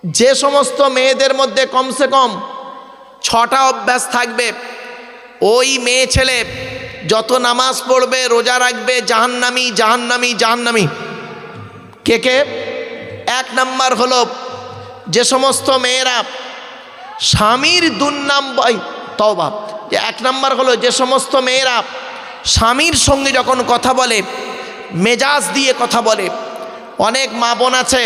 যে সমস্ত মেয়েদের মধ্যে কমসে কম 6টা অভ্যাস থাকবে, ওই মেয়ে ছেলে যত নামাজ পড়বে, রোজা রাখবে, জাহান্নামী জাহান্নামী জাহান্নামী। কে কে? 1 নাম্বার হলো যে সমস্ত মেয়েরা স্বামীর দুর্নাম তওবা। 1 নাম্বার হলো যে সমস্ত মেয়েরা স্বামীর সঙ্গে যখন কথা বলে মেজাজ দিয়ে কথা বলে। অনেক মা বোন আছে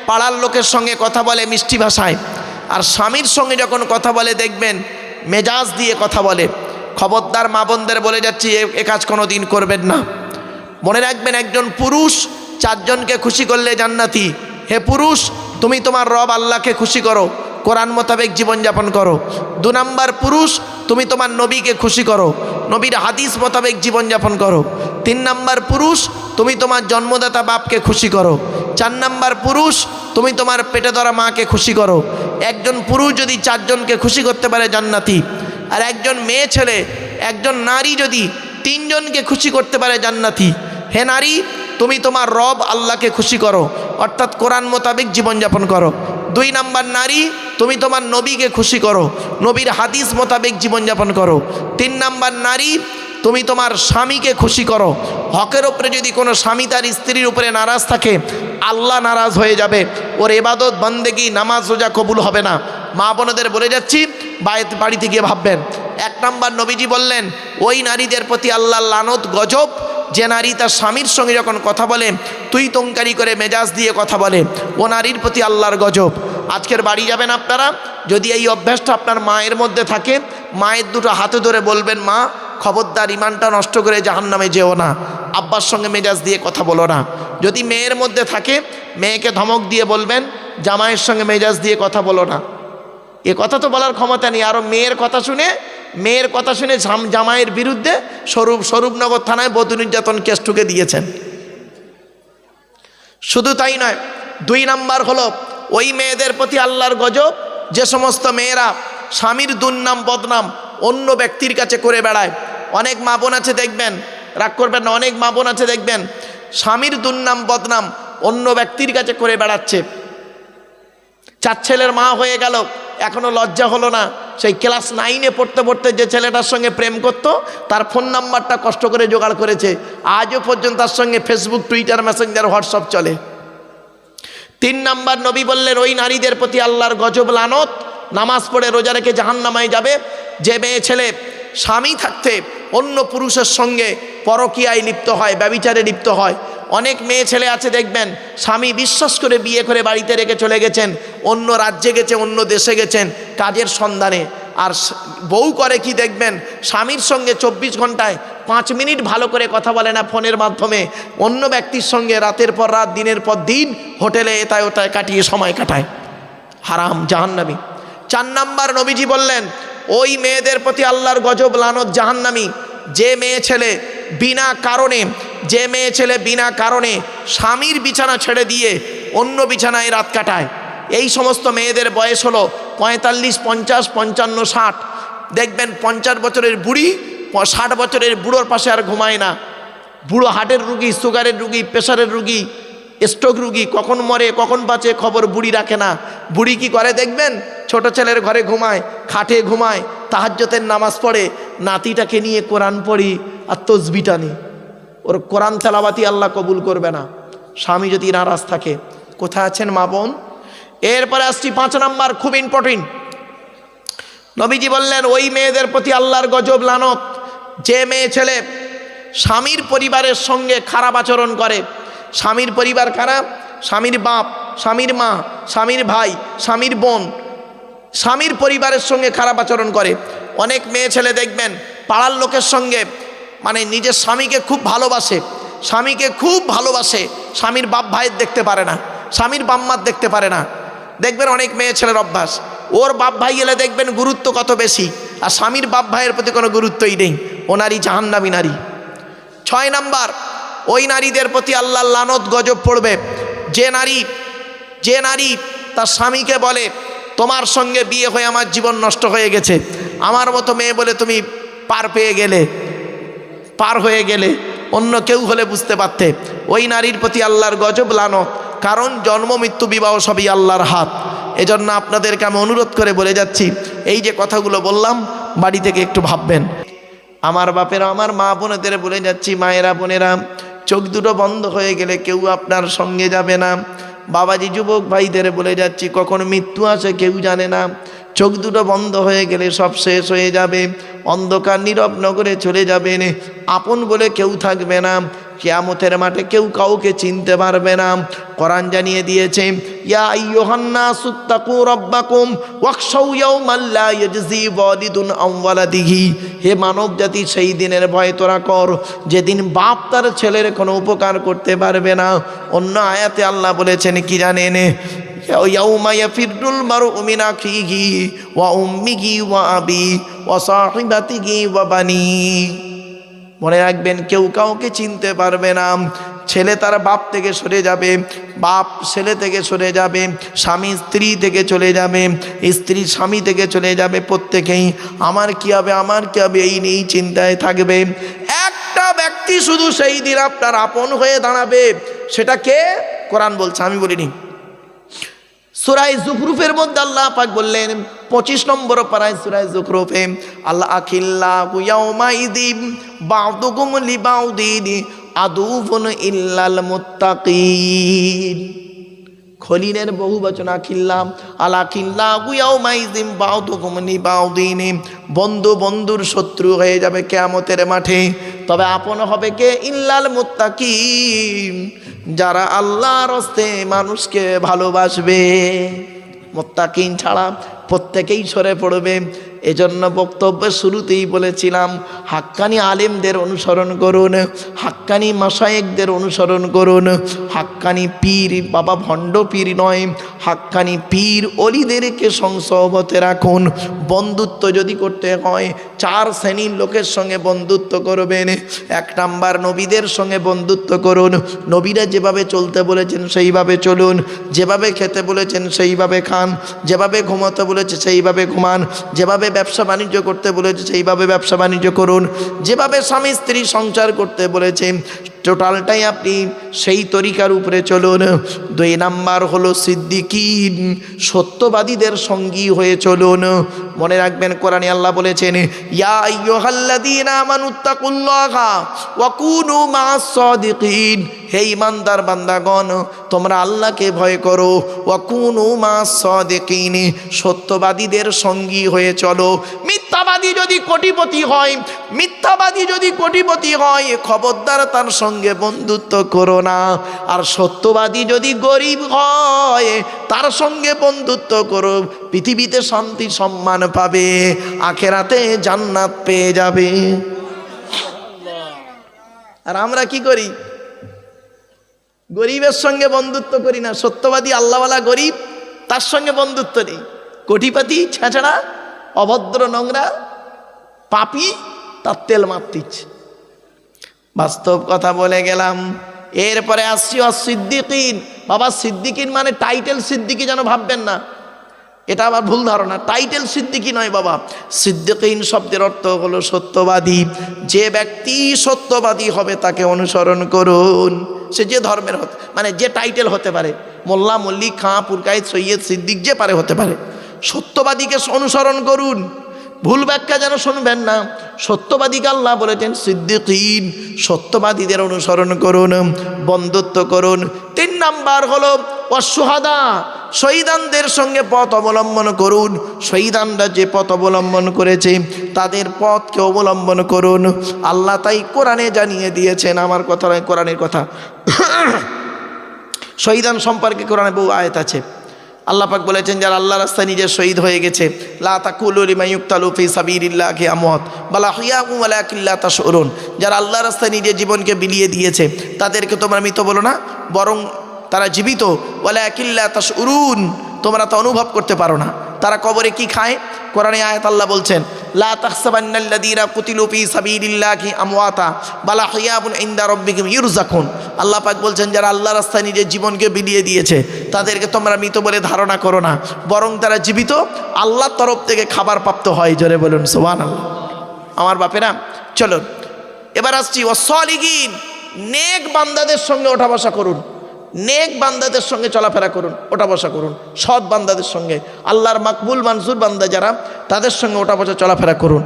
পাড়ার লোকের সঙ্গে কথা বলে মিষ্টি ভাষায়, আর স্বামীর সঙ্গে যখন কথা বলে দেখবেন মেজাজ দিয়ে কথা বলে। খবরদার মা বোনদের বলে যাচ্ছি, এ কাজ কোনো দিন করবেন না। মনে রাখবেন, একজন পুরুষ 4 জনকে খুশি করলে জান্নাতি। হে পুরুষ, তুমি তোমার রব আল্লাহকে খুশি করো, কোরআন মোতাবেক জীবনযাপন করো। 2 নাম্বার পুরুষ, তুমি তোমার নবীকে খুশি করো, নবীর হাদিস মোতাবেক জীবনযাপন করো। 3 নাম্বার পুরুষ, তুমি তোমার জন্মদাতা বাপকে খুশি করো। 4 নাম্বার পুরুষ, তুমি তোমার পেটে ধরা মাকে খুশি করো। একজন পুরুষ যদি 4 জনকে খুশি করতে পারে জান্নাতি। আর একজন মেয়ে ছেলে, একজন নারী যদি 3 জনকে খুশি করতে পারে জান্নাতি। হে নারী, তুমি তোমার রব আল্লাহকে খুশি করো, অর্থাৎ কোরআন মোতাবেক জীবনযাপন করো। 2 নাম্বার নারী, তুমি তোমার নবীকে খুশি করো, নবীর হাদিস মোতাবেক জীবনযাপন করো। 3 নাম্বার নারী, তুমি তোমার স্বামীকে খুশি করো। হকের উপরে যদি কোনো স্বামী তার স্ত্রীর উপরে নারাজ থাকে, আল্লাহ নারাজ হয়ে যাবে, ওর ইবাদত বন্দেগী নামাজ রোজা কবুল হবে না। মা বোনদের বলে যাচ্ছি, বাড়িতে গিয়ে ভাববেন। 1 নাম্বার নবীজি বললেন, ওই নারীদের প্রতি আল্লাহর লানত গজব যে নারী তার স্বামীর সঙ্গে যখন কথা বলে তুই তঙ্কারি করে মেজাজ দিয়ে কথা বলে, ও নারীর প্রতি আল্লাহর গজব। আজকের বাড়ি যাবেন আপনারা, যদি এই অভ্যাসটা আপনার মায়ের মধ্যে থাকে, মায়ের 2টো হাতে ধরে বলবেন, মা খবরদার ইমানটা নষ্ট করে জাহান্নামে যেও না, আব্বার সঙ্গে মেজাজ দিয়ে কথা বলো না। যদি মেয়ের মধ্যে থাকে, মেয়েকে ধমক দিয়ে বলবেন, জামাইয়ের সঙ্গে মেজাজ দিয়ে কথা বলো না। এ কথা তো বলার ক্ষমতা নেই। আরও মেয়ের কথা শুনে জামাইয়ের বিরুদ্ধে স্বরূপনগর থানায় বধূ নির্যাতন কেস ঠুকে দিয়েছেন। শুধু তাই নয়, 2 নাম্বার হলো ওই মেয়েদের প্রতি আল্লাহর গজব যে সমস্ত মেয়েরা স্বামীর দুর্নাম বদনাম অন্য ব্যক্তির কাছে করে বেড়ায়। অনেক মা বোন আছে দেখবেন, রাগ করবেন না, অনেক মা বোন আছে দেখবেন স্বামীর দুর্নাম বদনাম অন্য ব্যক্তির কাছে করে বেড়াচ্ছে। 4 ছেলের মা হয়ে গেল, এখনো লজ্জা হলো না। সেই ক্লাস 9-এ পড়তে যে ছেলেটার সঙ্গে প্রেম করত, তার ফোন নাম্বারটা কষ্ট করে জোগাড় করেছে, আজও পর্যন্ত তার সঙ্গে ফেসবুক, টুইটার, মেসেঞ্জার, হোয়াটসঅ্যাপ চলে। 3 নাম্বার নবী বললেন, ওই নারীদের প্রতি আল্লাহর গজব লানত, নামাজ পড়ে রোজা রেখে জাহান্নামায় যাবে যে মেয়ে ছেলে স্বামী থাকতে অন্য পুরুষের সঙ্গে পরকীয়ায় লিপ্ত হয়, ব্যভিচারে লিপ্ত হয়। অনেক মেয়ে ছেলে আছে দেখবেন, স্বামী বিশ্বাস করে বিয়ে করে বাড়িতে রেখে চলে গেছেন, অন্য রাজ্যে গেছে, অন্য দেশে গেছেন কাজের সন্ধানে। আর বউ করে কি দেখবেন, স্বামীর সঙ্গে 24 ঘন্টায় 5 মিনিট ভালো করে কথা বলে না ফোনের মাধ্যমে, অন্য ব্যক্তির সঙ্গে রাতের পর রাত, দিনের পর দিন হোটেলে এটায় ওটায় কাটিয়ে সময় কাটায়। হারাম, জাহান্নামী। 4 নাম্বার নবীজি বললেন, ওই মেয়েদের প্রতি আল্লাহর গজব লানত জাহান্নামী যে মেয়ে ছেলে বিনা কারণে স্বামীর বিছানা ছেড়ে দিয়ে অন্য বিছানায় রাত কাটায়। এই সমস্ত মেয়েদের বয়স হলো 45, 50, 55, 60। দেখবেন 50 বছরের বুড়ি 60 বছরের বুড়োর পাশে আর ঘুমায় না। বুড়ো হার্টের রুগী, সুগারের রুগী, প্রেশারের রুগী, স্ট্রোক রুগী, কখন মরে কখন বাঁচে খবর বুড়ি রাখে না। বুড়ি কি করে দেখবেন, ছোট ছেলের ঘরে ঘুমায়, খাটে ঘুমায়, তাহাজ্জুদের নামাজ পড়ে, নাতিটাকে নিয়ে কোরআন পড়ি আর তসবিহ টানি। ওর কোরআন তেলাওয়াতি আল্লাহ কবুল করবে না, স্বামী যদি নারাজ থাকে। কোথায় আছেন মা বোন? এরপরে আসছি 5 নাম্বার, খুব ইম্পর্টেন্ট। নবীজি বললেন, ওই মেয়েদের প্রতি আল্লাহর গজব লানত যে মেয়ে ছেলে স্বামীর পরিবারের সঙ্গে খারাপ আচরণ করে। স্বামীর পরিবার খারাপ, স্বামীর বাপ, স্বামীর মা, স্বামীর ভাই, স্বামীর বোন, স্বামীর পরিবারের সঙ্গে খারাপ আচরণ করে। অনেক মেয়ে ছেলে দেখবেন পাড়ার লোকের সঙ্গে, মানে নিজের স্বামীকে খুব ভালোবাসে, স্বামীর বাপ ভাইয়ের দেখতে পারে না, স্বামীর বাম্মার দেখতে পারে না। দেখবেন অনেক মেয়ে ছেলের অভ্যাস, ওর বাপ ভাই এলে দেখবেন গুরুত্ব কত বেশি, আর স্বামীর বাপ ভাইয়ের প্রতি কোনো গুরুত্বই নেই। ও নারী জাহান্নামী নারী। 6 নাম্বার, ওই নারীদের প্রতি আল্লাহর লানত গজব পড়বে যে নারী তার স্বামীকে বলে, তোমার সঙ্গে বিয়ে হয়ে আমার জীবন নষ্ট হয়ে গেছে, আমার মতো মেয়ে বলে তুমি পার হয়ে গেলে, অন্য কেউ হলে বুঝতে পারতে। ওই নারীর প্রতি আল্লাহর গজব লানত, কারণ জন্ম মৃত্যু বিবাহ সবই আল্লাহর হাত। এজন্য আপনাদেরকে আমি অনুরোধ করে বলে যাচ্ছি, এই যে কথাগুলো বললাম বাড়ি থেকে একটু ভাববেন। আমার বাপেরা, আমার মা বোনেদের বলে যাচ্ছি, মায়েরা বোনেরা, চোখ দুটো বন্ধ হয়ে গেলে কেউ আপনার সঙ্গে যাবে না। বাবাজি যুবক ভাইদের বলে যাচ্ছি, কখন মৃত্যু আসে কেউ জানে না। চোখ দুটো বন্ধ হয়ে গেলে সব শেষ হয়ে যাবে, অন্ধকার নীরব নগরে চলে যাবেন, আপন বলে কেউ থাকবে না। কিয়ামতের মাঠে কেউ কাউকে চিনতে পারবে না। কোরআন জানিয়ে দিয়েছে, ইয়া আইয়ুহান নাসু তাকু রাব্বাকুম ওয়াখশাউ ইয়াওমান লা ইয়াজজি ওয়ালিদুন আন ওয়ালাদিহি। হে মানব জাতি, সেই দিনের ভয় তোরা কর যেদিন বাপ তার ছেলের কোনো উপকার করতে পারবে না। অন্য আয়াতে আল্লাহ বলেছেন কি জানেন, ইয়াউমা ইয়াফিরুল মারউ মিন আখিহি ওয়া উম্মিহি ওয়া আবি ওয়া সাহিবাতিহি ওয়া বানি। মনে রাখবেন, কেউ কাউকে চিনতে পারবে না। ছেলে তার বাপ থেকে সরে যাবে, বাপ ছেলে থেকে সরে যাবে, স্বামী স্ত্রী থেকে চলে যাবে, স্ত্রী স্বামী থেকে চলে যাবে। প্রত্যেকেই আমার কি হবে, আমার কি হবে, এই নিয়েই চিন্তায় থাকবে। একটা ব্যক্তি শুধু সেই দিন আপনার আপন হয়ে দাঁড়াবে, সেটা কে? কোরআন বলছে, আমি বলিনি। সূরা যুখরুফের মধ্যে আল্লাহ পাক বললেন, 25 নম্বর পারায় সূরা যুখরুফে, আল্লাহ আখিল্লাহু ইয়াউমাইযিন বা'দুকুম লিবা'দিন আদুউন ইল্লাল মুত্তাকিন। খলিলের বহুবচন আখিল্লাহ, আল আখিল্লাহু ইয়াউমাইযিন বা'দুকুম লিবা'দিন। বন্ধু বন্ধুর শত্রু হয়ে যাবে কিয়ামতের মাঠে, তবে আপন হবে কে? ইল্লাল মুত্তাকিন, যারা আল্লাহর রাস্তে মানুষকে ভালোবাসবে। মুত্তাকিন ছাড়া প্রত্যেকেই সরে পড়বে। এজন্য বক্তব্যের শুরুতেই বলেছিলাম, হাক্কানি আলেমদের অনুসরণ করুন, হাক্কানি মাশায়েখদের অনুসরণ করুন। হাক্কানি পীর বাবা ভণ্ড পীর নয়, হাক্কানি পীর অলিদেরকে সংসবতে রাখুন। বন্ধুত্ব যদি করতে হয় 4 শ্রেণীর লোকের সঙ্গে বন্ধুত্ব করবেন। 1 নাম্বার, নবীদের সঙ্গে বন্ধুত্ব করুন। নবীরা যেভাবে চলতে বলেছেন সেইভাবে চলুন, যেভাবে খেতে বলেছেন সেইভাবে খান, যেভাবে ঘুমাতে বলেছে সেইভাবে ঘুমান, যেভাবে ব্যবসা বাণিজ্য করতে বলেছে সেইভাবে ব্যবসা বাণিজ্য করুন, যেভাবে স্বামী স্ত্রী সংসার করতে বলেছে টোটালটাই আপনি সেই তরিকার উপরে চলুন। 2 নাম্বার হলো সিদ্দিকিন, সত্যবাদীদের সঙ্গী হয়ে চলুন। মনে রাখবেন, কোরআনে আল্লাহ বলেছেন, ইয়া আইয়ুহাল্লাযীনা আমানুত্তাকুল্লাহা ওয়া কুনু মা'আস সাদিকিন। হে ঈমানদার বান্দাগণ, তোমরা আল্লাহকে ভয় করো। ওয়া কুনু মা'আস সাদিকিন, সত্যবাদীদের সঙ্গী হয়ে চলো। মিথ্যাবাদী যদি কোটিপতি হয়, মিথ্যাবাদী যদি কোটিপতি হয়, খবরদার তার সঙ্গে বন্ধুত্ব করো না। আর সত্যবাদী যদি গরিব হয়, তার সঙ্গে বন্ধুত্ব করো। পৃথিবীতে শান্তি সম্মান পাবে, আখেরাতে জান্নাত পেয়ে যাবে। আর আমরা কি করি? গরিবের সঙ্গে বন্ধুত্ব করি না। সত্যবাদী আল্লাহওয়ালা গরিব, তার সঙ্গে বন্ধুত্ব নেই। কোটিপতি ছেঁচড়া, অভদ্র, নোংরা, পাপী, তার তেল মারতিচ্ছে। বাস্তব কথা বলে গেলাম। এরপরে আসছি সিদ্দিকিন। বাবা, সিদ্দিকিন মানে টাইটেল সিদ্দিকি যেন ভাববেন না, এটা আবার ভুল ধারণা। টাইটেল সিদ্দিকি নয় বাবা, সিদ্দিকিন শব্দের অর্থ হলো সত্যবাদী। যে ব্যক্তি সত্যবাদী হবে তাকে অনুসরণ করুন। সে যে ধর্মের হতে, মানে যে টাইটেল হতে পারে, মোল্লা, মল্লিক, খাঁ, পুরকায়েত, সৈয়দ, সিদ্দিক, যে পারে হতে পারে। সত্যবাদীকে অনুসরণ করুন, ভুল ব্যাখ্যা যেন শুনবেন না। সত্যবাদীকে আল্লাহ বলেছেন সিদ্দিকিন, সত্যবাদীদের অনুসরণ করুন, বন্ধুত্ব করুন। 3 নাম্বার হলো ওয়াসশুহাদা, শহীদানদের সঙ্গে পথ অবলম্বন করুন। শহীদানরা যে পথ অবলম্বন করেছে তাদের পথকে অবলম্বন করুন। আল্লাহ তাই কোরআনে জানিয়ে দিয়েছেন, আমার কথা নয়, কোরআনের কথা। শহীদান সম্পর্কে কোরআনে বহু আয়াত আছে। আল্লাহ পাক বলেছেন, যারা আল্লাহর রাস্তায় নিজে শহীদ হয়ে গেছে, লা তাকুলু লিমান ইউকতালু ফি সাবিলিল্লাহি আমওয়াত বাল আহইয়াউন ওয়ালাকিন লা তাশউরুন। যারা আল্লাহর রাস্তায় নিজের জীবনকে বিলিয়ে দিয়েছে তাদেরকে তোমরা মৃত বলো না, বরং তারা জীবিত। ওয়ালাকিন লা তাশউরুন, তোমরা তা অনুভব করতে পারো না। তারা কবরে কি খায়? কোরআনে আয়াত আল্লাহ বলছেন, লা তাহসাবান্নাল্লাযীনা কুতিলু ফি সাবিলিল্লাহি আমওয়াতা বাল আহইয়াউন ইনদা রাব্বিহিম ইরযাকুন। আল্লাহ পাক বলছেন, যারা আল্লাহর রাস্তায় নিজের জীবনকে বিলিয়ে দিয়েছে তাদেরকে তোমরা মৃত বলে ধারণা করো না, বরং তারা জীবিত, আল্লাহর তরফ থেকে খাবার প্রাপ্ত হয়। জোরে বলুন সুবহানাল্লাহ। আমার বাপেরা, চলুন এবার আসছি ওয়াসসালিহিন, নেক বান্দাদের সঙ্গে ওঠা বসা করুন। নেক বান্দাদের সঙ্গে চলাফেরা করুন, ওঠা বসা করুন, সৎ বান্দাদের সঙ্গে, আল্লাহর মাকবুল মানসুর বান্দা যারা, তাদের সঙ্গে ওঠা বসা চলাফেরা করুন।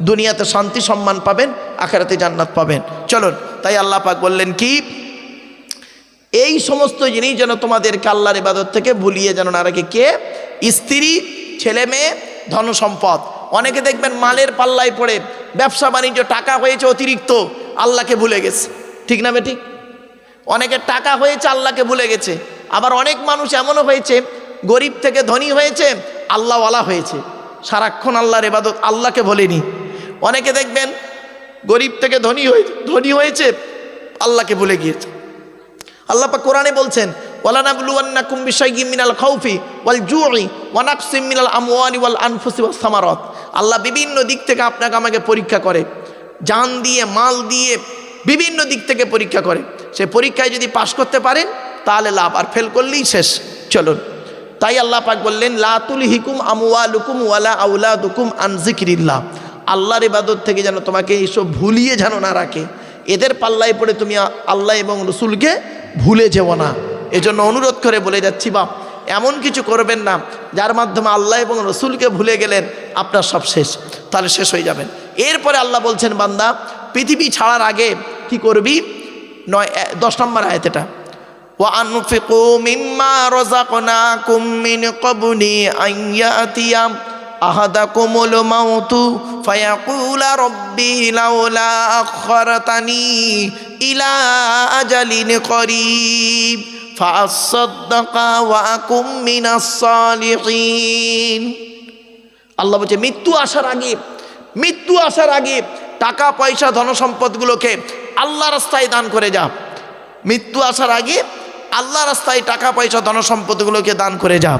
দুনিয়াতে শান্তি সম্মান পাবেন, আখিরাতে জান্নাত পাবেন। চলুন, তাই আল্লাহ পাক বললেন কি, এই সমস্ত জিনিস যেন তোমাদেরকে আল্লাহর ইবাদত থেকে ভুলিয়ে যেন না রাখে। কে? স্ত্রী, ছেলে মেয়ে, ধন সম্পদ। অনেকে দেখবেন মালের পাল্লায় পড়ে, ব্যবসা বাণিজ্য, টাকা হয়েছে অতিরিক্ত, আল্লাহকে ভুলে গেছে। ঠিক না বেঠিক? অনেকের টাকা হয়েছে, আল্লাহকে ভুলে গেছে। আবার অনেক মানুষ এমনও হয়েছে, গরিব থেকে ধনী হয়েছে, আল্লাহওয়ালা হয়েছে, সারাক্ষণ আল্লাহর ইবাদত, আল্লাহকে ভোলেনি। অনেকে দেখবেন গরিব থেকে ধনী হয়েছে, আল্লাহকে ভুলে গিয়েছে। আল্লাহ পাক কোরআনে বলছেন, ওয়ালানাবলুওয়ান্নাকুম বিশাইয়্যিম মিনাল খাউফি ওয়াল জুই ওয়া নাকসিম মিনাল আমওয়ালি ওয়াল আনফুসি ওয়াস সামারাত। আল্লাহ বিভিন্ন দিক থেকে আপনাকে আমাকে পরীক্ষা করে, জান দিয়ে, মাল দিয়ে, বিভিন্ন দিক থেকে পরীক্ষা করে। সে পরীক্ষায় যদি পাশ করতে পারেন তাহলে লাভ, আর ফেল করলেই শেষ। চলুন, তাই আল্লাহ পাক বললেন, লা তুলহিকুম আমওয়ালুকুম ওয়ালা আওলাদুকুম আন যিকরিল্লাহ। আল্লাহর ইবাদত থেকে যেন তোমাকে এইসব ভুলিয়ে যেন না রাখে। এদের পাল্লায় পড়ে তুমি আল্লাহ এবং রসুলকে ভুলে যেও না। এজন্য অনুরোধ করে বলে যাচ্ছি, বাপ, এমন কিছু করবেন না যার মাধ্যমে আল্লাহ এবং রসুলকে ভুলে গেলেন, আপনার সব শেষ, তাহলে শেষ হয়ে যাবেন। এরপরে আল্লাহ বলছেন, বান্দা পৃথিবী ছাড়ার আগে কি করবি? 10 নম্বর আয়াত এটা, ওয়া আনফিকু মিম্মা রাযাকনাকুম মিন ক্বাবলি আন ইয়াতিয়া আহাদাকুমুল মাউতু ফায়াকুলা রব্বি লাউলা আখখারতানি ইলা আজালিন করিব ফাআসাদদাকা ওয়া আকুম মিনাস সালিহিন। আল্লাহ বলছে, মৃত্যু আসার আগে টাকা পয়সা ধন সম্পদগুলোকে আল্লাহ রাস্তায় দান করে যা। মৃত্যু আসার আগে আল্লাহ রাস্তায় টাকা পয়সা ধন সম্পদগুলোকে দান করে যা।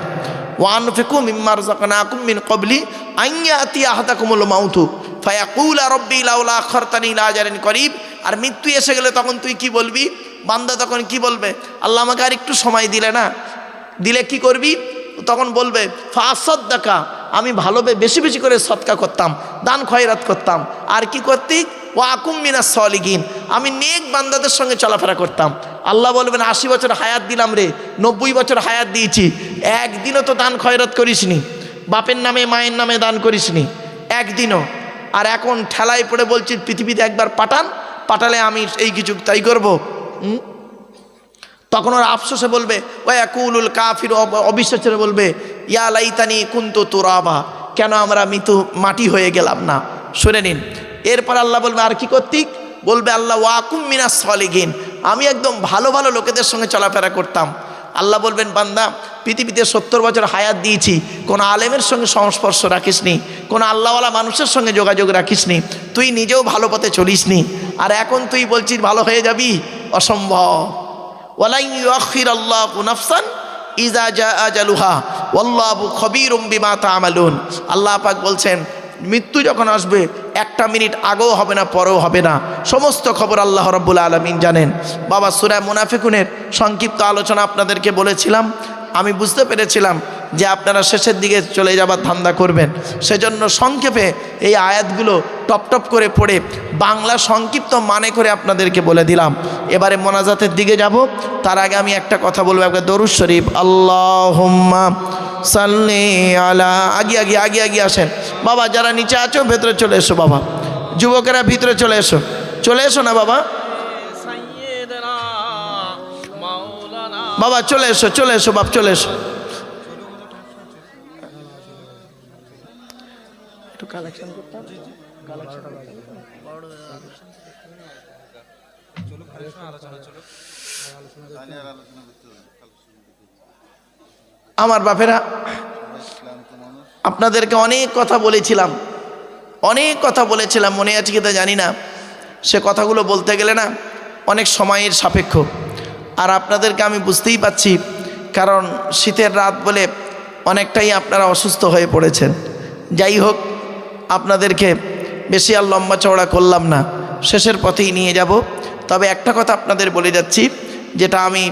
ওয়ানফিকু মিম্মা রাযাকনাকুম মিন ক্বাবলি আন ইয়াতিয়া আহাদাকুমুল মাউতু ফায়াকুলা রব্বি লাউলা আখখারতানি ইলা আজালিন করিব। আর মৃত্যু এসে গেলে তখন তুই কি বলবি? বান্দা তখন কি বলবে? আল্লাহ আমাকে আর একটু সময় দিলে না, দিলে কি করবি? তখন বলবে, ফাসাদদাকা, আমি ভালোভাবে বেশি বেশি করে সদকা করতাম, দান খয়রাত করতাম। আর কি করতি? ওয়া আকুম মিনাস সালিহিন, আমি নেক বান্দাদের সঙ্গে চলাফেরা করতাম। আল্লাহ বলবেন, 80 বছর হায়াত দিলাম রে, 90 বছর হায়াত দিয়েছি, একদিনও তো দান খয়রাত করিসনি, বাপের নামে মায়ের নামে দান করিসনি একদিনও। আর এখন ঠেলায় পড়ে বলছি পৃথিবীতে একবার পাঠালে আমি এই কিছু তাই করবো। তখন ওরা আফসোসে বলবে, ওয়া ইয়াকুলুল কাফির, অবিশ্বাসের বলবে, ইয়া লাইতানি কুনতু তুরাবা, কেন আমরা মৃত্যু মাটি হয়ে গেলাম না। শুনে নিন, এরপর আল্লাহ বলবে, আর কি করতিক? বলবে আল্লাহ, ওয়া আকুম মিনাস সালিহিন, আমি একদম ভালো ভালো লোকেদের সঙ্গে চলাফেরা করতাম। আল্লাহ বলবেন, বান্দা পৃথিবীতে 70 বছর হায়াত দিয়েছি, কোনো আলেমের সঙ্গে সংস্পর্শ রাখিসনি, কোনো আল্লাহওয়ালা মানুষের সঙ্গে যোগাযোগ রাখিসনি, তুই নিজেও ভালো পথে চলিসনি, আর এখন তুই বলছিস ভালো হয়ে যাবি? অসম্ভব। ওয়ালাই ইউআখিরাল্লাহু নাফসান ইযা জাআ আজালুহা ওয়াল্লাহু খবীরুম বিমা তা'মালুন। আল্লাহ পাক বলছেন, মৃত্যু যখন আসবে 1টা মিনিট আগেও হবে না, পরেও হবে না, সমস্ত খবর আল্লাহ রাব্বুল আলামিন জানেন। বাবা, সূরা মুনাফিকুনের সংক্ষিপ্ত আলোচনা আপনাদেরকে বলেছিলাম। আমি বুঝতে পেরেছিলাম যে আপনারা শেষের দিকে চলে যাবার ধান্দা করবেন, সেজন্য সংক্ষেপে এই আয়াতগুলো টপ করে পড়ে বাংলা সংক্ষিপ্ত মানে করে আপনাদেরকে বলে দিলাম। এবারে মোনাজাতের দিকে যাব, তার আগে আমি একটা কথা বলবো, একবার দরুদ শরীফ, আল্লাহুম্মা সাল্লি আলা। আগে আসেন বাবা, যারা নিচে আছো ভেতরে চলে এসো বাবা, যুবকেরা ভিতরে চলে এসো না বাবা, বাবা চলে এসো বাপ, চলে এসো। একটু কালেকশন করতাম, আমার বাপেরা, আপনাদেরকে অনেক কথা বলেছিলাম, মনে আছে কি তা জানি না। সে কথাগুলো বলতে গেলে না অনেক সময়ের সাপেক্ষ, আর আপনাদেরকে আমি বুঝতেই পাচ্ছি, কারণ শীতের রাত বলে অনেকটাই আপনারা অসুস্থ হয়ে পড়েছেন। যাই হোক, আপনাদেরকে বেশি আর লম্বা চওড়া করলাম না, শেষের পথেই নিয়ে যাব। তবে একটা কথা আপনাদের বলে যাচ্ছি, যেটা আমি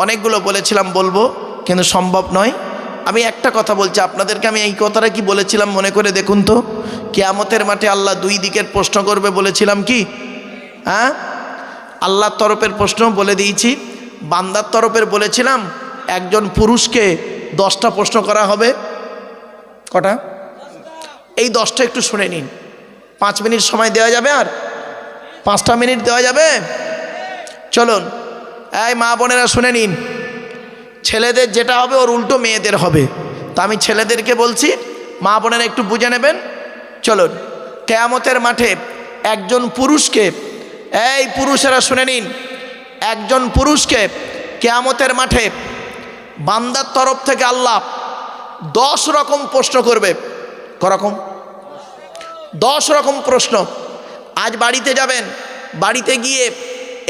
অনেকগুলো বলেছিলাম বলবো, কিন্তু সম্ভব নয়। আমি একটা কথা বলছি আপনাদেরকে, আমি এই কথাটা কি বলেছিলাম মনে করে দেখুন তো। কিয়ামতের মাঠে আল্লাহ 2 দিকের প্রশ্ন করবে বলেছিলাম কি? হ্যাঁ, আল্লাহর তরফের প্রশ্ন বলে দিয়েছি, বান্দার তরফের বলেছিলাম একজন পুরুষকে 10টা প্রশ্ন করা হবে। কটা? এই 10টা একটু শুনে নিন। 5 মিনিট সময় দেওয়া যাবে? আর 5টা মিনিট দেওয়া যাবে? চলুন এই মা বোনেরা শুনে নিন। ছেলেদের যেটা হবে ওর উল্টো মেয়েদের হবে। তা আমি ছেলেদেরকে বলছি, মা বোনেরা একটু বুঝে নেবেন। চলুন, কিয়ামতের মাঠে একজন পুরুষকে, এই পুরুষেরা শুনে নিন, একজন পুরুষকে কিয়ামতের মাঠে বান্দার তরফ থেকে আল্লাহ 10 রকম প্রশ্ন করবে। করকম? 10 রকম প্রশ্ন। আজ বাড়িতে যাবেন, বাড়িতে গিয়ে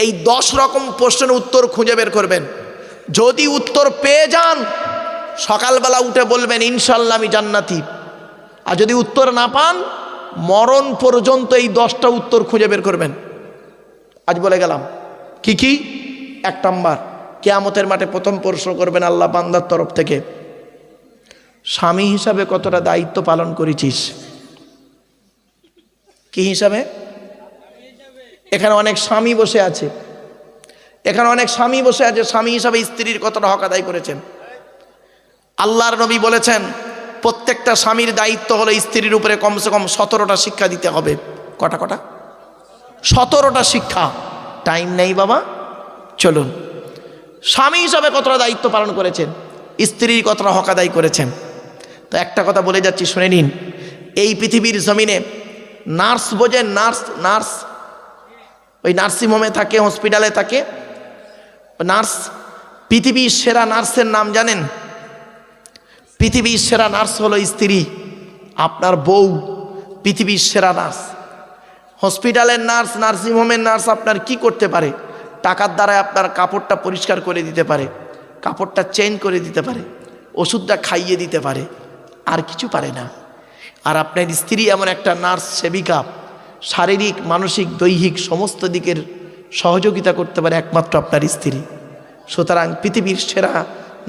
এই 10 রকম প্রশ্নের উত্তর খুঁজে বের করবেন। যদি উত্তর পেয়ে যান সকালবেলা উঠে বলবেন ইনশাল্লাহ আমি জান্নাতি। আর যদি উত্তর না পান মরণ পর্যন্ত এই 10টা উত্তর খুঁজে বের করবেন। আজ বলে গেলাম কি কি। 1 নাম্বার, কিয়ামতের মাঠে প্রথম প্রশ্ন করবেন আল্লাহ বান্দার তরফ থেকে, স্বামী হিসাবে কতটা দায়িত্ব পালন করেছিস? কি হিসাবে? এখানে অনেক স্বামী বসে আছে, এখানে অনেক স্বামী বসে আছে, স্বামী হিসাবে স্ত্রীর কতটা হক আদায় করেছেন? আল্লাহর নবী বলেছেন প্রত্যেকটা স্বামীর দায়িত্ব হলো স্ত্রীর উপরে কমসে কম 17টা শিক্ষা দিতে হবে। কটা কটা? 17টা শিক্ষা। টাইম নেই বাবা, চলুন। স্বামী হিসাবে কতটা দায়িত্ব পালন করেছেন, স্ত্রীর কতটা হক আদায় করেছেন। তো একটা কথা বলে যাচ্ছি, শুনে নিন। এই পৃথিবীর জমিনে নার্স বোঝেন? নার্স ওই নার্সিংহোমে থাকে, হসপিটালে থাকে নার্স। পৃথিবীর সেরা নার্সের নাম জানেন? পৃথিবীর সেরা নার্স হলো স্ত্রী, আপনার বউ পৃথিবীর সেরা নার্স। হসপিটালের নার্স, নার্সিংহোমের নার্স আপনার কি করতে পারে? টাকার দ্বারায় আপনার কাপড়টা পরিষ্কার করে দিতে পারে, কাপড়টা চেঞ্জ করে দিতে পারে, ওষুধটা খাইয়ে দিতে পারে, আর কিছু পারে না। আর আপনার স্ত্রী এমন একটা নার্স, সেবিকা, শারীরিক মানসিক দৈহিক সমস্ত দিকের সহযোগিতা করতে পারে একমাত্র আপনার স্ত্রী। সুতরাং পৃথিবীর সেরা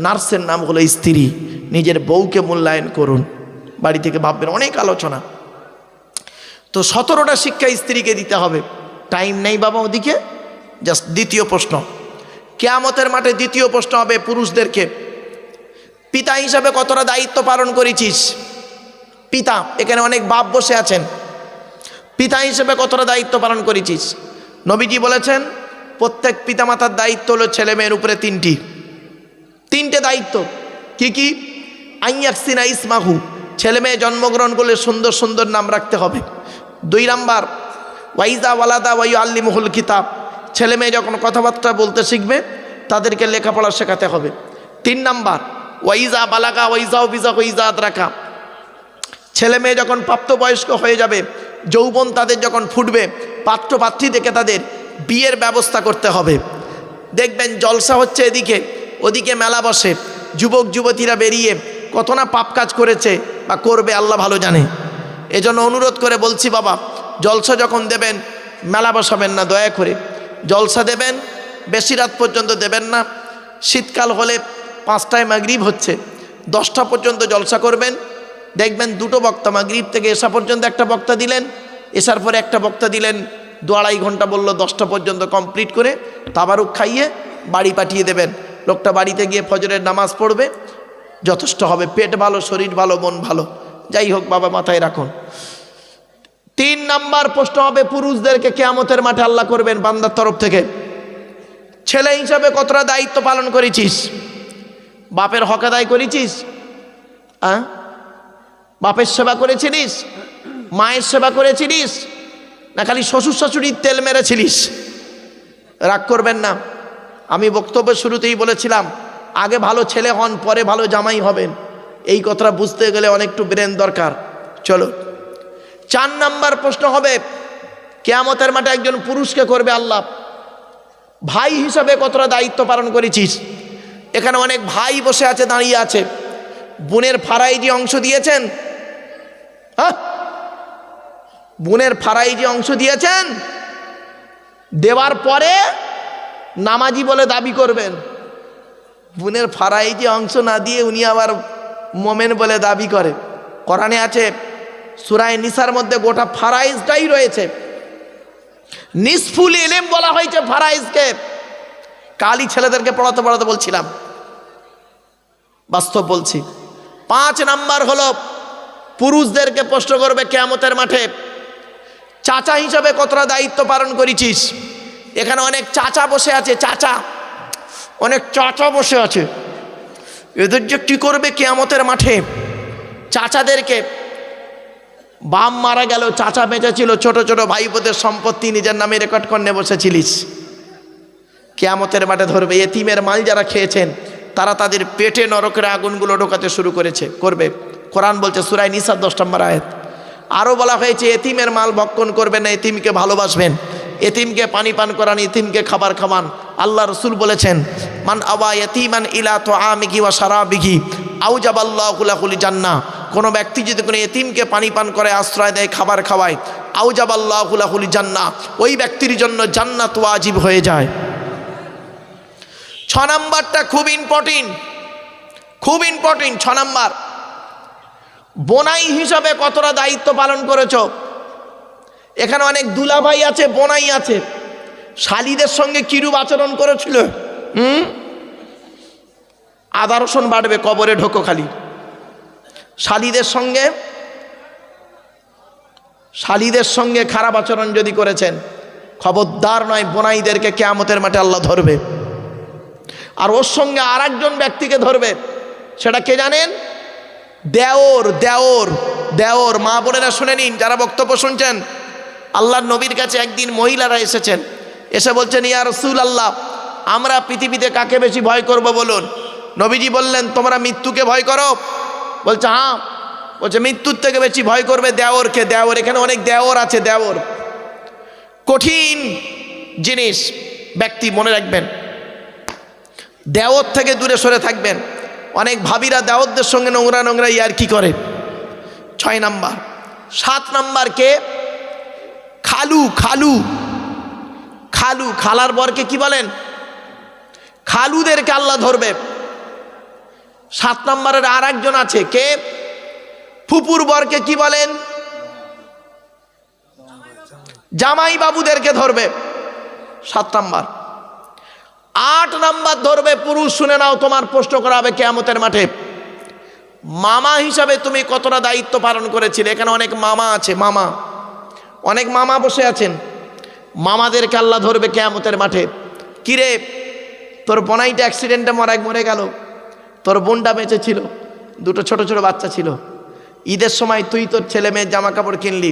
নার্সের নাম হলো স্ত্রী। নিজের বউকে মূল্যায়ন করুন। বাড়ি থেকে ভাববেন অনেক আলোচনা। তো 17টা শিক্ষা স্ত্রীকে দিতে হবে। টাইম নেই বাবা ওদিকে। জাস্ট দ্বিতীয় প্রশ্ন, কিয়ামতের মাঠে দ্বিতীয় প্রশ্ন হবে পুরুষদেরকে, পিতা হিসাবে কতটা দায়িত্ব পালন করেছিস? পিতা, এখানে অনেক বাপ বসে আছেন, পিতা হিসেবে কতটা দায়িত্ব পালন করেছিস? নবীজি বলেছেন প্রত্যেক পিতামাতার দায়িত্ব হলো ছেলে মেয়ের উপরে 3টে দায়িত্ব। কি কি? আইয়াকসিনা ইসমাহু, ছেলে মেয়ে জন্মগ্রহণ করলে সুন্দর সুন্দর নাম রাখতে হবে। 2 নাম্বার, ওয়াইজা ওয়ালাদা ওয়াইউ আল্লিমুহুল কিতাব, ছেলে মেয়ে যখন কথাবার্তা বলতে শিখবে তাদেরকে লেখাপড়া শেখাতে হবে। 3 নাম্বার, ওয়াইজা বালাগা ওয়াইজাও বিজা ওয়াইজা আদরাকা, ছেলে মেয়ে যখন প্রাপ্তবয়স্ক হয়ে যাবে, যৌবন তাদের যখন ফুটবে, পাত্রপাত্রী দেখে তাদের বিয়ের ব্যবস্থা করতে হবে। দেখবেন জলসা হচ্ছে এদিকে, ওদিকে মেলা বসে, যুবক যুবতীরা বেরিয়ে কত না পাপ কাজ করেছে বা করবে আল্লাহ ভালো জানে। এজন্য অনুরোধ করে বলছি বাবা, জলসা যখন দেবেন মেলা বসাবেন না, দয়া করে। জলসা দেবেন বেশি রাত পর্যন্ত দেবেন না। শীতকাল হলে 5টায় মাগরিব হচ্ছে, 10টা পর্যন্ত জলসা করবেন। দেখবেন 2টো বক্তা, মাগরিব থেকে এশা পর্যন্ত একটা বক্তা দিলেন, এশার পরে একটা বক্তা দিলেন, 2-2.5 ঘন্টা বললো 10টা পর্যন্ত কমপ্লিট করে তাবারুক খাইয়ে বাড়ি পাঠিয়ে দেবেন। লোকটা বাড়িতে গিয়ে ফজরের নামাজ পড়বে, যথেষ্ট হবে। পেট ভালো, শরীর ভালো, মন ভালো। যাই হোক বাবা, মাথায় রাখুন। 3 নাম্বার প্রশ্ন হবে পুরুষদেরকে কিয়ামতের মাঠে আল্লাহ করবেন বান্দার তরফ থেকে, ছেলে হিসাবে কতটা দায়িত্ব পালন করেছিস? বাপের হক আদায় করেছিস? বাপের সেবা করেছিলিস? মায়ের সেবা করেছিলিস? না খালি শ্বশুর শাশুড়ির তেল মেরেছিলিস? রাগ করবেন না, আমি বক্তব্যের শুরুতেই বলেছিলাম আগে ভালো ছেলে হন, পরে ভালো জামাই হবেন। এই কথাটা বুঝতে গেলে অনেকটু ব্রেন দরকার। চলো, 4 নাম্বার প্রশ্ন হবে কিয়ামতের মাঠে একজন পুরুষকে করবে আল্লাহ, ভাই হিসাবে কতটা দায়িত্ব পালন করেছিস? এখানে অনেক ভাই বসে আছে, দাঁড়িয়ে আছে। বোনের ফারাইজি অংশ দিয়েছেন? বোনের ফারাইজি অংশ দিয়েছেন? দেওয়ার পরে নামাজি বলে দাবি করবেন। বোনের ফারাইজি অংশ না দিয়ে উনি আবার মোমেন বলে দাবি করে। কোরআনে আছে সূরা নিসার মধ্যে গোটা ফারাইজটাই রয়েছে। নিসফুল ইলম বলা হয়েছে ফারাইজকে, কালই ছেলেদেরকে পড়াতে পড়াতে বলছিলাম, বাস্তব বলছি। 5 নাম্বার হলো পুরুষদেরকে প্রশ্ন করবে কিয়ামতের মাঠে, চাচা হিসাবে কতটা দায়িত্ব পালন করেছিস। এখানে অনেক চাচা বসে আছে, চাচা, অনেক চাচা বসে আছে, এদের যে কী করবে কিয়ামতের মাঠে। চাচাদেরকে, বাম মারা গেল, চাচা বেঁচে ছিল, ছোট ছোট ভাইপোদের সম্পত্তি নিজের নামে রেকর্ড করে বসেছিলিস, কিয়ামতের মাঠে ধরবে। এতিমের মাল যারা খেয়েছেন তারা তাদের পেটে নরকের আগুনগুলো ঢোকাতে শুরু করবে। কোরআন বলছে সূরা নিসা 10 নম্বর আয়াত। আরও বলা হয়েছে এতিমের মাল ভক্ষণ করবেন না, এতিমকে ভালোবাসবেন, এতিমকে পানি পান করান, এতিমকে খাবার খাওয়ান। আল্লাহ রসুল বলেছেন মান আওয়া ইয়াতীমান ইলা তুআমিহি ওয়া শারাবিহি আউজাবাল্লাহু লাহুল জান্নাহ। কোনো ব্যক্তি যদি কোনো এতিমকে পানি পান করে, আশ্রয় দেয়, খাবার খাওয়ায়, আউজাবাল্লাহু লাহুল জান্নাহ, ওই ব্যক্তির জন্য জান্নাত ওয়াজিব হয়ে যায়। 6 নাম্বারটা খুব ইম্পর্টেন্ট, খুব ইম্পর্টেন্ট। 6 নাম্বার, বোনাই হিসাবে কতটা দায়িত্ব পালন করেছ। এখানে অনেক দুলাভাই আছে, বোনাই আছে, শালীদের সঙ্গে কিরূপ আচরণ করেছিল। আদা রসুন বাড়বে, কবরে ঢোকো খালি। শালীদের সঙ্গে খারাপ আচরণ যদি করেছেন, খবরদার নয়, বোনাইদেরকে কিয়ামতের মাঠে আল্লাহ ধরবে। আর ওর সঙ্গে আর একজন ব্যক্তিকে ধরবে, সেটা কে জানেন? দেওর। দেওর দেওর মা বোনেরা শুনে নিন, যারা বক্তব্য শুনছেন। আল্লাহর নবীর কাছে একদিন মহিলারা এসেছেন, এসে বলছেন ইয়া রাসূলুল্লাহ, আমরা পৃথিবীতে কাকে বেশি ভয় করব বলুন। নবীজি বললেন তোমরা মৃত্যুকে ভয় করো? বলছে হ্যাঁ। বলছে মৃত্যুর থেকে বেশি ভয় করবে দেওরকে। দেওর, এখানে অনেক দেওর আছে, দেওর কঠিন জিনিস, ব্যক্তি মনে রাখবেন, দেওর থেকে দূরে সরে থাকবেন। অনেক ভাবিরা দেওরদের সঙ্গে নোংরা নোংরা ইয়ার্কি করে। 6 নাম্বার। 7 নাম্বার কে? খালু। খালু খালু খালার বরকে কি বলেন? খালুদেরকে আল্লাহ ধরবে। 7 নম্বরের আর একজন আছে, কে? ফুপুর বরকে কি বলেন? জামাই বাবুদেরকে ধরবে। 7 নাম্বার। 8 নাম্বার ধরবে পুরুষ, শুনে নাও, তোমার প্রশ্ন করা হবে কিয়ামতের মাঠে। মামা হিসাবে তুমি কতটা দায়িত্ব পালন করেছিলে। এখানে অনেক মামা আছে, মামা, অনেক মামা বসে আছেন, মামাদেরকে আল্লাহ ধরবে কিয়ামতের মাঠে। কিরে, তোর বোনাইটা অ্যাক্সিডেন্টে মরে গেল, তোর বোনটা বেঁচে ছিল, 2 ছোট ছোট বাচ্চা ছিল, ঈদের সময় তুই তোর ছেলে মেয়ের জামা কাপড় কিনলি,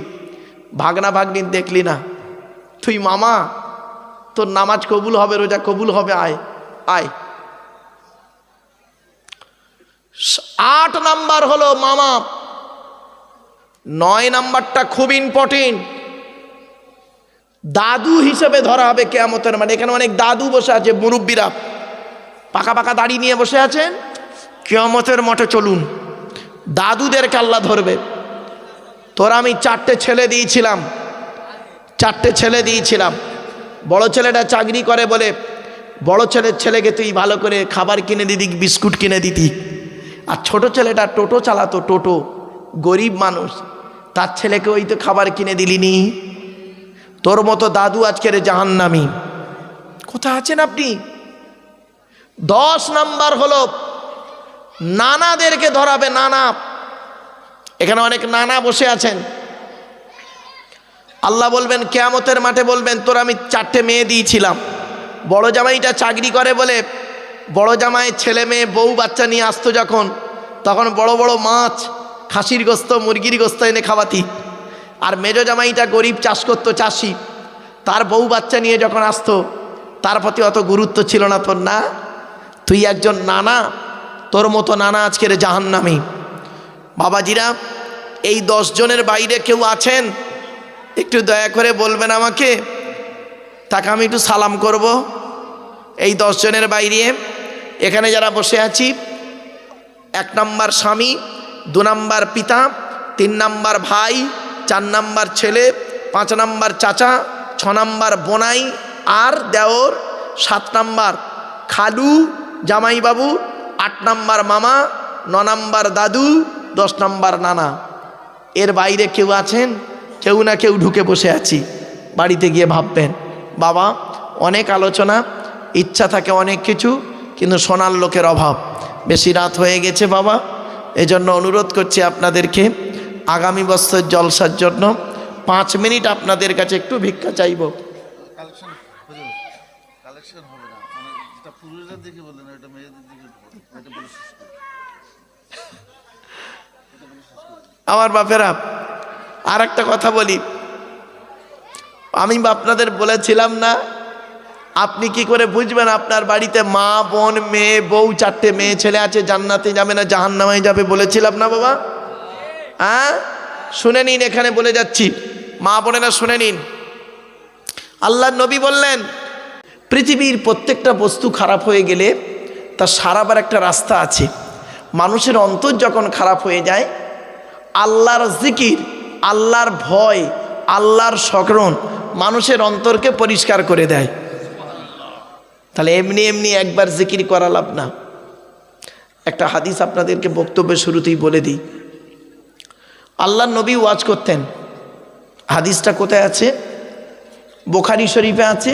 ভাগনা ভাগ্নি দেখলি না, তুই মামা, তোর নামাজ কবুল হবে, রোজা কবুল হবে, আয় আয়। 8 নাম্বার হলো মামা। 9 নাম্বারটা খুব ইম্পর্টেন্ট, দাদু হিসেবে ধরা হবে কিয়ামতের মাঠে। এখানে অনেক দাদু বসে আছে, মুরব্বীরা পাকা পাকা দাড়ি নিয়ে বসে আছেন। কিয়ামতের মাঠে চলুন, দাদুদেরকে আল্লাহ ধরবে। তোরা আমি 4টে ছেলে দিয়েছিলাম, 4টে ছেলে দিয়েছিলাম। বড় ছেলেটা চাকরি করে বলে বড় ছেলেকে তুই ভালো করে খাবার কিনে দিতি, বিস্কুট কিনে দিতি। আর ছোট ছেলেটা টোটো চালাতো, টোটো, গরিব মানুষ, তার ছেলেকে ওই তো খাবার কিনে দিলিনি। তোর মতো দাদু আজকের জাহান্নামী। কোথায় আছেন আপনি? 10 নাম্বার হলো নানাদেরকে ধরাবে। নানা, এখানে অনেক নানা বসে আছেন। আল্লাহ বলবেন কিয়ামতের মাঠে, বলবেন তোর আমি 4টে মেয়ে দিয়েছিলাম। বড় জামাইটা চাকরি করে বলে বড় জামাই ছেলে মেয়ে বউ বাচ্চা নিয়ে আসতো যখন, তখন বড় বড় মাছ, খাসির গোস্ত, মুরগির গোস্ত এনে খাওয়াতি। আর মেজো জামাইটা গরিব, চাষ করতো, চাষি, তার বউ বাচ্চা নিয়ে যখন আসতো তার প্রতি অত গুরুত্ব ছিল না তোর। না, তুই একজন নানা, তোর মতো নানা আজকের জাহান্নামী। বাবাজিরা, এই 10 জনের বাইরে কেউ আছেন? একটু দয়া করে বলবেন আমাকে, তাকে আমি একটু সালাম করব। এই 10 জনের বাইরে এখানে যারা বসে আছি, 1 নাম্বার স্বামী, 2 নাম্বার পিতা, 3 নাম্বার ভাই, 4 নাম্বার ছেলে, 5 নাম্বার চাচা, 6 নাম্বার বোনাই আর দেওর, 7 নাম্বার খালু জামাইবাবু, 8 নাম্বার মামা, 9 নাম্বার দাদু, 10 নাম্বার নানা। এর বাইরে কেউ আছেন? কেউ না কেউ ঢুকে বসে আছি। বাড়িতে গিয়ে ভাববেন, বাবা অনেক আলোচনা, ইচ্ছা থাকে অনেক কিছু, কিন্তু শোনার লোকের অভাব। বেশি রাত হয়ে গেছে বাবা, এজন্য অনুরোধ করছি আপনাদেরকে, আগামী বছর জলসার জন্য 5 মিনিট আপনাদের কাছে একটু ভিক্ষা চাইব। আমার বাপেরা, আর একটা কথা বলি, আমি আপনাদের বলেছিলাম না, আপনি কি করে বুঝবেন আপনার বাড়িতে মা, বোন, মেয়ে, বউ, 4টে মেয়ে ছেলে আছে, জান্নাতে যাবে না জাহান্নামে যাবে? বলেছিলাম না বাবা? হ্যাঁ, শুনে নিন, এখানে বলে যাচ্ছি, মা বোনেরা শুনে নিন। আল্লাহর নবী বললেন, পৃথিবীর প্রত্যেকটা বস্তু খারাপ হয়ে গেলে তার সারাবার একটা রাস্তা আছে। মানুষের অন্তর যখন খারাপ হয়ে যায়, আল্লাহর জিকির, আল্লাহর ভয়, আল্লাহর স্মরণ মানুষের অন্তরকে পরিষ্কার করে দেয়। তাহলে এমনি এমনি একবার জিকির করা লাভ না। একটা হাদিস আপনাদেরকে বক্তব্যের শুরুতেই বলে দিই। আল্লাহর নবী ওয়াজ করতেন। হাদিসটা কোথায় আছে? বুখারী শরীফে আছে,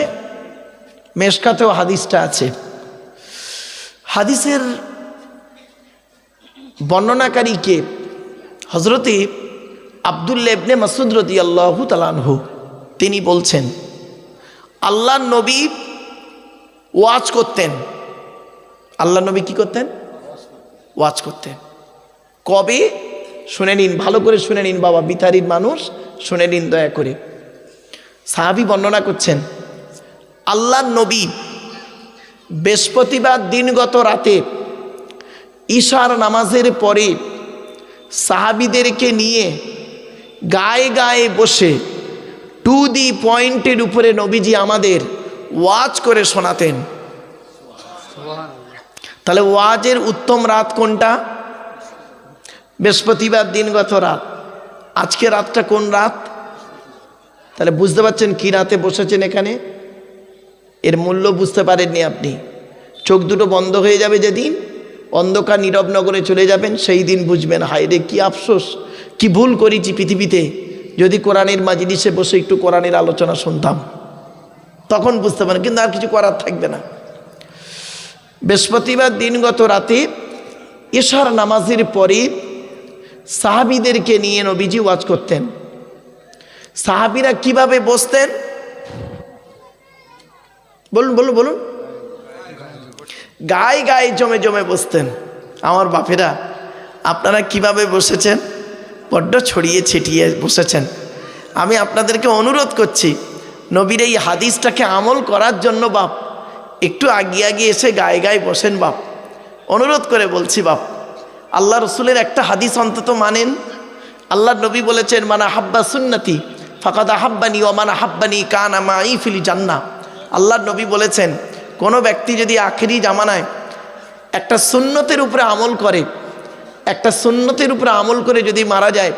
মেশকাতেও হাদিসটা আছে। হাদিসের বর্ণনাকারী কে? হযরতে আব্দুল্লাহ ইবনে মাসউদ রাদিয়াল্লাহু তাআলা আনহু। তিনি বলছেন, আল্লাহর নবী ওয়াজ করতেন। আল্লাহর নবী কি করতেন? ওয়াজ করতেন। কবে? শুনে নিন, ভালো করে শুনে নিন বাবা, বিতারির মানুষ শুনে নিন দয়া করে। সাহাবী বর্ণনা করছেন, আল্লাহর নবী বৃহস্পতিবার দিনগত রাতে ঈশার নামাজের পরে সাহাবীদেরকে নিয়ে গায়ে গায়ে বসে টু দি পয়েন্টের উপরে নবীজি আমাদের ওয়াজ করে শোনাতেন। তাহলে ওয়াজের উত্তম রাত কোনটা? বৃহস্পতিবার দিনগত রাত। আজকে রাতটা কোন রাত? তাহলে বুঝতে পারছেন কি রাতে বসেছেন এখানে? এর মূল্য বুঝতে পারেননি আপনি। চোখ দুটো বন্ধ হয়ে যাবে যেদিন, অন্ধকার নীরব নগরে চলে যাবেন, সেই দিন বুঝবেন, হায় রে কি আফসোস, কি ভুল করেছি পৃথিবীতে। যদি কোরআনের মাজলিসে বসে একটু কোরআনের আলোচনা শুনতাম, তখন বুঝতে পারেন, কিন্তু আর কিছু করার থাকবে না। বৃহস্পতিবার দিনগত রাতে ঈশার নামাজের পরে সাহাবীদেরকে নিয়ে নবীজি ওয়াজ করতেন। সাহাবীরা কিভাবে বসতেন? বলুন বলুন বলুন। গায়ে গায়ে জমে জমে বসতেন। আমার বাপেরা, আপনারা কিভাবে বসেছেন? বড্ড ছড়িয়ে ছিটিয়ে বসেছেন। আমি আপনাদেরকে অনুরোধ করছি, নবীর এই হাদিসটাকে আমল করার জন্য বাপ একটু আগিয়ে আগিয়ে এসে গায়ে গায়ে বসেন বাপ, অনুরোধ করে বলছি বাপ। আল্লাহ রসুলের একটা হাদিস অন্তত মানেন। আল্লাহ নবী বলেছেন, মানা হাব্বা সুন্নতি ফাকাদ আহাব্বানি ওয়া মানা হাব্বানি কানা মাই ফিল জান্নাহ। আল্লাহ নবী বলেছেন, কোনো ব্যক্তি যদি আখেরি জামানায় একটা সুন্নতের উপরে আমল করে, একটা সুন্নতের উপরে আমল করে যদি মারা যায়,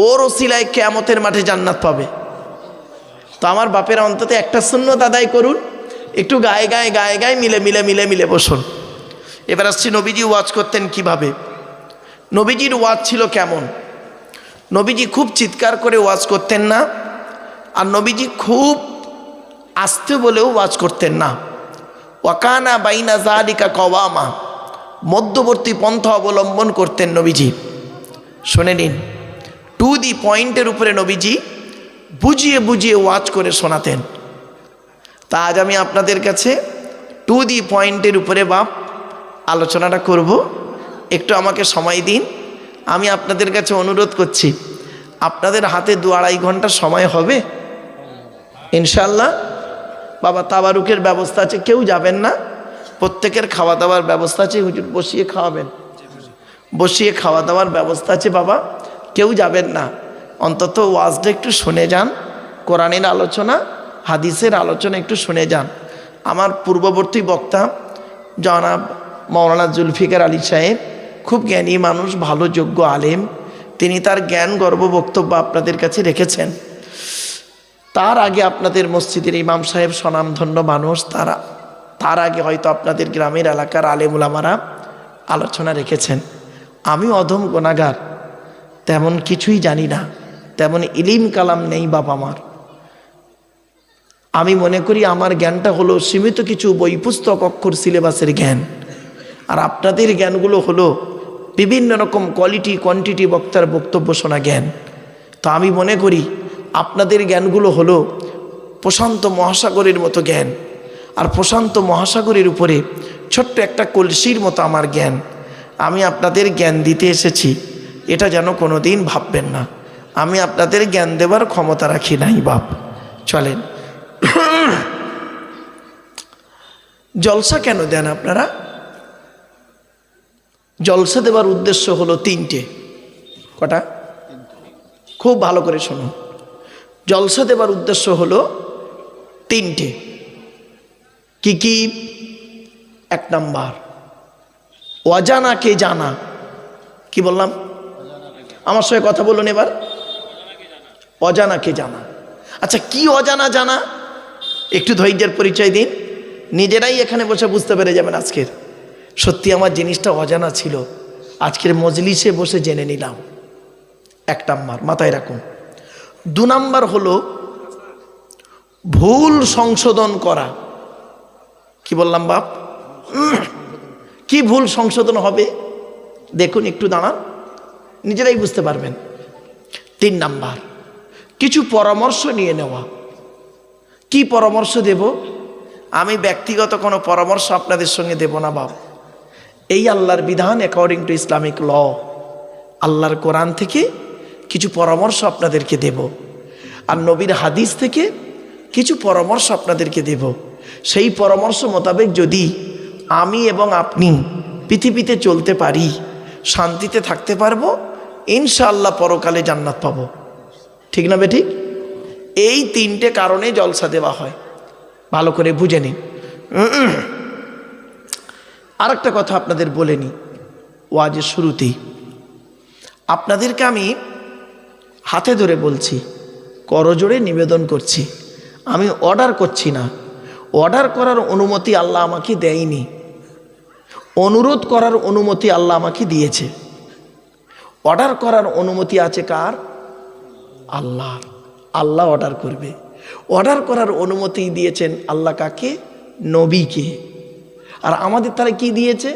ওর ওসিলায় কিয়ামতের মাঠে জান্নাত পাবে। তো আমার বাপেরা অন্তত একটা সুন্নত আদায় করুন, একটু গায়ে গায়ে গায়ে গায়ে মিলে মিলে মিলে মিলে বসুন। এবার আসছি নবীজি ওয়াজ করতেন কিভাবে। নবীজির ওয়াজ ছিল কেমন? নবীজি খুব চিৎকার করে ওয়াজ করতেন না, আর নবীজি খুব আস্তে বলেও ওয়াজ করতেন না। ওয়াকানা বাইনা যালিকা কওয়ামা, মধ্যবর্তী পন্থা অবলম্বন করতেন নবীজি। শুনে নিন, টু দি পয়েন্টের উপরে নবীজি বুঝিয়ে বুঝিয়ে ওয়াজ করে শোনাতেন। তা আজ আমি আপনাদের কাছে টু দি পয়েন্টের উপরে বাপ আলোচনাটা করব। একটু আমাকে সময় দিন। আমি আপনাদের কাছে অনুরোধ করছি, আপনাদের হাতে 2-2.5 ঘন্টা সময় হবে ইনশাল্লাহ? বাবা, তাবারুকের ব্যবস্থা আছে, কেউ যাবেন না, প্রত্যেকের খাওয়া দাওয়ার ব্যবস্থা আছে। হুজুর বসিয়ে খাওয়াবেন, বসিয়ে খাওয়া দাওয়ার ব্যবস্থা আছে বাবা, কেউ যাবেন না। অন্তত ওয়াজটা একটু শুনে যান, কোরআনের আলোচনা, হাদিসের আলোচনা একটু শুনে যান। আমার পূর্ববর্তী বক্তা জনাব মাওলানা জুলফিকার আলী সাহেব খুব জ্ঞানী মানুষ, ভালো যোগ্য আলেম, তিনি তার জ্ঞান গর্ব বক্তব্য আপনাদের কাছে রেখেছেন। তার আগে আপনাদের মসজিদের ইমাম সাহেব স্বনামধন্য মানুষ, তার আগে হয়তো আপনাদের গ্রামের এলাকার আলেম উলামারা আলোচনা রেখেছেন। আমি অধম গুনাহগার, তেমন কিছুই জানি না, তেমন ইলিম কালাম নেই বাপ আমার। আমি মনে করি আমার জ্ঞানটা হলো সীমিত কিছু বই পুস্তক অক্ষর সিলেবাসের জ্ঞান, আর আপনাদের জ্ঞানগুলো হলো বিভিন্ন রকম কোয়ালিটি কোয়ান্টিটি বক্তার বক্তব্য শোনা জ্ঞান। তো আমি মনে করি আপনাদের জ্ঞানগুলো হলো প্রশান্ত মহাসাগরের মতো জ্ঞান, আর প্রশান্ত মহাসাগরের উপরে ছোট্ট একটা কলসির মতো আমার জ্ঞান। আমি আপনাদের জ্ঞান দিতে এসেছি, এটা যেন কোনো দিন ভাববেন না আমি আপনাদের জ্ঞান দেওয়ার ক্ষমতা রাখি নাই বাপ। চলেন, জলসা কেন দেন আপনারা? জলসা দেওয়ার উদ্দেশ্য হলো তিনটে। কটা? খুব ভালো করে শোনো। জলসা দেওয়ার উদ্দেশ্য হলো তিনটে। কি কি? এক নাম্বার, অজানাকে জানা। কি বললাম? আমার সঙ্গে কথা বলুন এবার। অজানাকে জানা। আচ্ছা, কি অজানা জানা? একটু ধৈর্যের পরিচয় দিন, নিজেরাই এখানে বসে বুঝতে পেরে যাবেন। আজকের সত্যি আমার জিনিসটা অজানা ছিল, আজকের মজলিসে বসে জেনে নিলাম। এক নাম্বার মাথায় রাখুন। দু নাম্বার হলো ভুল সংশোধন করা। কি বললাম বাপ? কি ভুল সংশোধন হবে দেখুন, একটু দাঁড়ান, নিজেরাই বুঝতে পারবেন। তিন নাম্বার, কিছু পরামর্শ নিয়ে নেওয়া। কি পরামর্শ দেব? আমি ব্যক্তিগত কোনো পরামর্শ আপনাদের সঙ্গে দেব না বাপ। এই আল্লাহর বিধান অ্যাকর্ডিং টু ইসলামিক ল, আল্লাহর কোরআন থেকে কিছু পরামর্শ আপনাদেরকে দেব, আর নবীর হাদিস থেকে কিছু পরামর্শ আপনাদেরকে দেব। সেই পরামর্শ মোতাবেক যদি আমি এবং আপনি পৃথিবীতে চলতে পারি, শান্তিতে থাকতে পারবো, ইনশাআল্লাহ পরকালে জান্নাত পাবো। ঠিক না বেঠিক? এই তিনটে কারণে জলসা দেওয়া হয়, ভালো করে বুঝে নিন। আর একটা কথা আপনাদের বলে নিই ওয়াজের শুরুতেই, আপনাদেরকে আমি হাতে ধরে বলছি, করজোড়ে নিবেদন করছি, আমি অর্ডার করছি না। অর্ডার করার অনুমতি আল্লাহ আমাকে দেয়নি, অনুরোধ করার অনুমতি আল্লাহ আমাকে দিয়েছে। অর্ডার করার অনুমতি আছে কার? আল্লাহর। আল্লাহ অর্ডার করবে। অর্ডার করার অনুমতি দিয়েছেন আল্লাহ কাকে? নবীকে। আর আমাদের তারা কি দিয়েছে?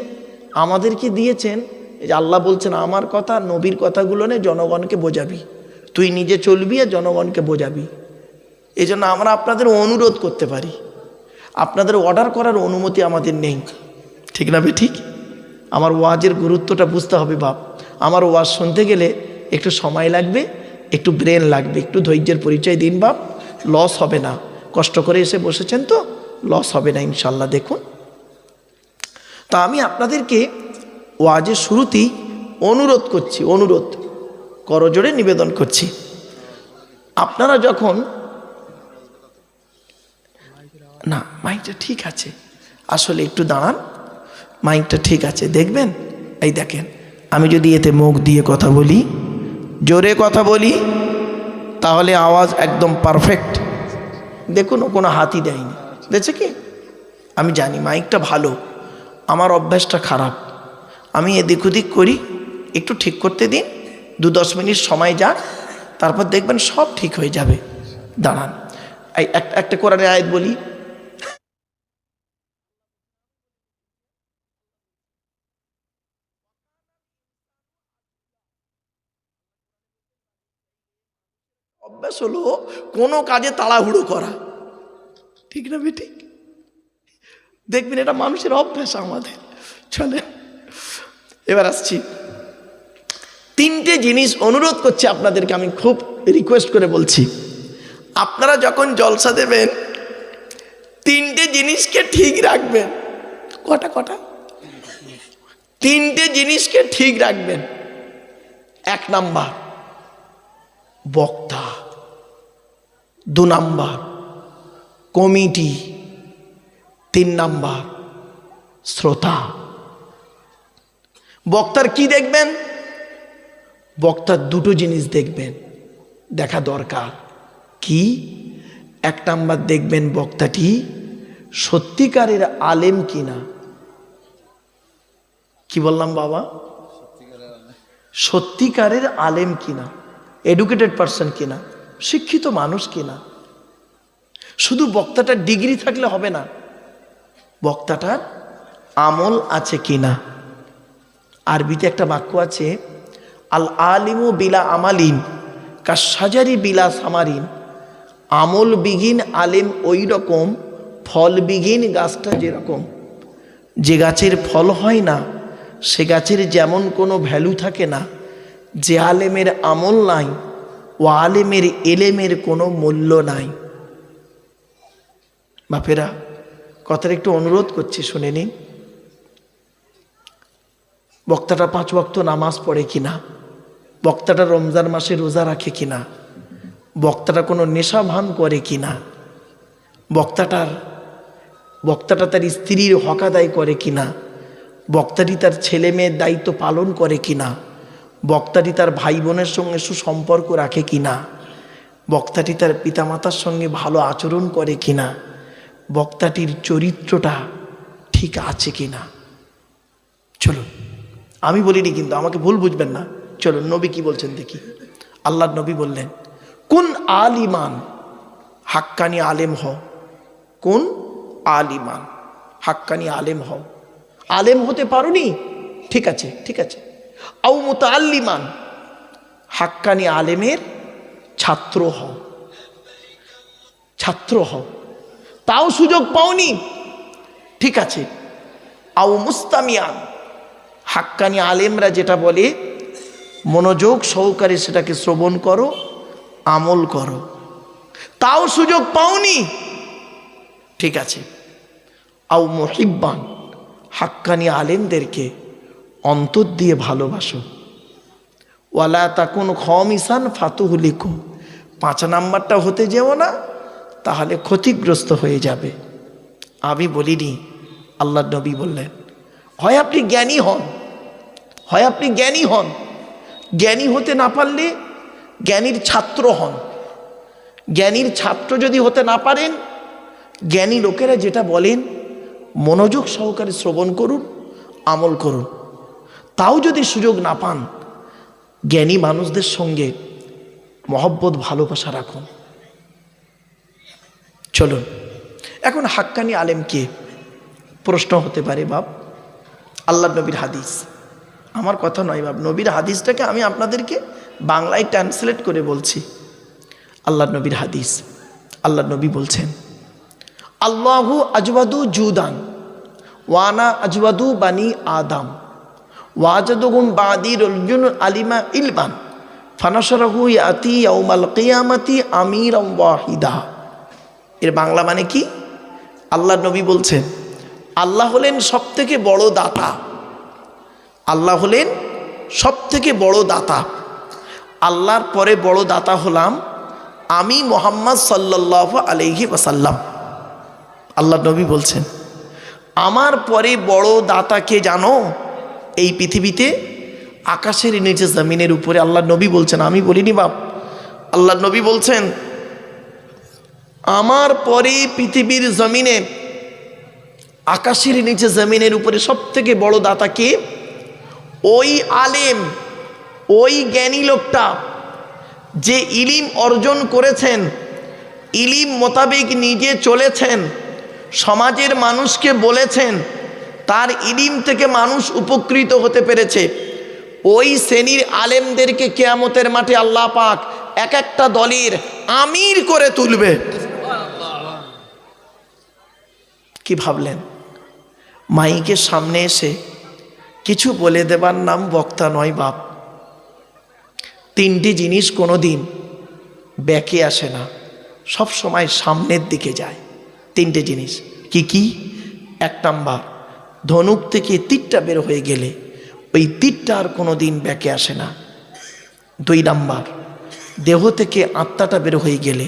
আমাদেরকে দিয়েছেন যে আল্লাহ বলছেন আমার কথা নবীর কথাগুলো নে জনগণকে বোঝাবি, তুই নিজে চলবি আর জনগণকে বোঝাবি। এই জন্য আমরা আপনাদের অনুরোধ করতে পারি, আপনাদের অর্ডার করার অনুমতি আমাদের নেই। ঠিক না বে ঠিক? আমার ওয়াজের গুরুত্বটা বুঝতে হবে বাপ। আমার ওয়াজ শুনতে গেলে একটু সময় লাগবে, একটু ব্রেন লাগবে, একটু ধৈর্যের পরিচয় দিন বাপ। লস হবে না, কষ্ট করে এসে বসেছেন তো, লস হবে না ইনশাল্লাহ। দেখুন, তা আমি আপনাদেরকে ওয়াজের শুরুতেই অনুরোধ করছি, অনুরোধ করজোড়ে নিবেদন করছি, আপনারা যখন না, মাইকটা ঠিক আছে, আসলে একটু দাঁড়ান, মাইকটা ঠিক আছে দেখবেন। এই দেখেন, আমি যদি এতে মুখ দিয়ে কথা বলি, জোরে কথা বলি, তাহলে আওয়াজ একদম পারফেক্ট। দেখুন, ও কোনো হাতই দেয়নি, দেখছে কি? আমি জানি মাইকটা ভালো, আমার অভ্যাসটা খারাপ, আমি এদিক ওদিক করি, একটু ঠিক করতে দিন, 2-10 মিনিট সময় যাক, তারপর দেখবেন সব ঠিক হয়ে যাবে। দাঁড়ান, এই একটা কোরআনের আয়াত বলি। অভ্যাস হলো কোনো কাজে তাড়াহুড়ো করা। ঠিক না বেটি? দেখবেন এটা মানুষের অভ্যাস আমাদের। চলে, এবার আসছি। তিনটে জিনিস অনুরোধ করছি আপনাদেরকে, আমি খুব রিকোয়েস্ট করে বলছি, আপনারা যখন জলসা দেবেন তিনটে জিনিসকে ঠিক রাখবেন। কটা কটা? তিনটে জিনিসকে ঠিক রাখবেন। এক নাম্বার বক্তা, 2 নাম্বার কমিটি, 3 নাম্বার শ্রোতা। বক্তার কি দেখবেন? বক্তার দুটো জিনিস দেখবেন, দেখা দরকার। কি? 1 নাম্বার দেখবেন বক্তাটি সত্যিকারের আলেম কিনা। কি বললাম বাবা? সত্যিকারের আলেম কিনা, এডুকেটেড পারসন কিনা, শিক্ষিত মানুষ কিনা। শুধু বক্তাটার ডিগ্রি থাকলে হবে না, বক্তাটার আমল আছে কিনা। আরবিতে একটা বাক্য আছে, আল আলিমু বিলা আমালিন কাশাজারি বিলা সামারিন। আমল বিহীন আলেম ওই রকম, ফল বিহীন গাছটা যেরকম। যে গাছের ফল হয় না সে গাছের যেমন কোনো ভ্যালু থাকে না, যে আলেমের আমল নাই ও আলেমের এলেমের কোনো মূল্য নাই। বাপেরা, কথার একটু অনুরোধ করছি, শুনে নিন। বক্তাটা 5 ওয়াক্ত নামাজ পড়ে কিনা, বক্তাটা রমজান মাসে রোজা রাখে কিনা, বক্তাটা কোনো নেশা ভান করে কিনা, বক্তাটা তার স্ত্রীর হক আদায় করে কিনা, বক্তাটি তার ছেলে মেয়ের দায়িত্ব পালন করে কিনা, বক্তাটি তার ভাই বোনের সঙ্গে সুসম্পর্ক রাখে কিনা, বক্তাটি তার পিতামাতার সঙ্গে ভালো আচরণ করে কিনা, বক্তাটির চরিত্রটা ঠিক আছে কিনা। চলুন, আমি বলিনি কিন্তু, আমাকে ভুল বুঝবেন না। চলুন, নবী কি বলছেন দেখি। আল্লাহর নবী বললেন, কোন আলিমান, হাক্কানি আলেম হও। কোন আলিমান, হাক্কানি আলেম হও। আলেম হতে পারোনি, ঠিক আছে, ঠিক আছে। আও মুতাআল্লিমান, হাক্কানি আলেমের ছাত্র হও, ছাত্র হও। তাও সুযোগ পাওনি, ঠিক আছে। আও মুস্তামিয়ান, হাক্কানি আলেমরা যেটা বলে মনোযোগ সহকারে সেটাকে শ্রবণ করো, আমল করো। তাও সুযোগ পাওনি, ঠিক আছে। আও মুহিব্বান, হাক্কানি আলেমদেরকে অন্তর দিয়ে ভালোবাসো। ওয়ালা তাকুন খামিসান ফাতুহলিকু, 5 নাম্বারটা হতে যেও না, তাহলে ক্ষতিগ্রস্ত হয়ে যাবে। আমি বলিনি, আল্লাহর নবী বললেন, হয় আপনি জ্ঞানী হন, হয় আপনি জ্ঞানী হন। জ্ঞানী হতে না পারলে জ্ঞানীর ছাত্র হন। জ্ঞানীর ছাত্র যদি হতে না পারেন, জ্ঞানী লোকেরা যেটা বলেন মনোযোগ সহকারে শ্রবণ করুন, আমল করুন। তাও যদি সুযোগ না পান, জ্ঞানী মানুষদের সঙ্গে মহব্বত ভালোবাসা রাখুন। চলুন, এখন হাক্কানি আলেম কে? প্রশ্ন হতে পারে বাপ, আল্লাহ নবীর হাদিস, আমার কথা নয় বাপ, নবীর হাদিসটাকে আমি আপনাদেরকে বাংলায় ট্রান্সলেট করে বলছি। আল্লাহ নবীর হাদিস, আল্লাহ নবী বলছেন, আল্লাহু আজওয়াদু জুদান ওয়ানা আজওয়াদু বানি আদম ওয়াজাদুহুম বাদি রজুল আলিমা ইলবান ফানাশরাহু ইয়াতি ইয়াউমাল কিয়ামাতি আমিরাম ওয়াহিদা। এর বাংলা মানে কি? আল্লাহ নবী বলছেন, আল্লাহ হলেন সবথেকে বড় দাতা। আল্লাহ হলেন সবথেকে বড় দাতা। আল্লাহর পরে বড় দাতা হলাম আমি, মুহাম্মদ সাল্লাল্লাহু আলাইহি ওয়াসাল্লাম। আল্লাহ নবী বলছেন, আমার পরে বড় দাতা কে জানো? এই পৃথিবীতে আকাশের নিচে জমিনের উপরে। আল্লাহ নবী বলছেন, আমি বলিনি বাপ, আল্লাহ নবী বলছেন, আমার পরে পৃথিবীর জমিনে আকাশের নিচে জমিনের উপরে সবথেকে বড় দাতা কে? ওই আলেম, ওই জ্ঞানী লোকটা যে ইলিম অর্জন করেছেন, ইলিম মোতাবেক নিজে চলেছেন, সমাজের মানুষকে বলেছেন, তার ইলিম থেকে মানুষ উপকৃত হতে পেরেছে। ওই শ্রেণীর আলেমদেরকে কিয়ামতের মাঠে আল্লাহ পাক এক একটা দলের আমির করে তুলবে। কি ভাবলেন? মাইকের সামনে এসে কিছু বলে দেবার নাম বক্তা নয় বাপ। 3টি জিনিস কোনো দিন ব্যাকে আসে না, সব সময় সামনের দিকে যায়। 3টে জিনিস কি কি? 1 নাম্বার, ধনুক থেকে তীরটা বের হয়ে গেলে ওই তীরটা আর কোনো দিন ব্যাকে আসে না। 2 নাম্বার, দেহ থেকে আত্মাটা বের হয়ে গেলে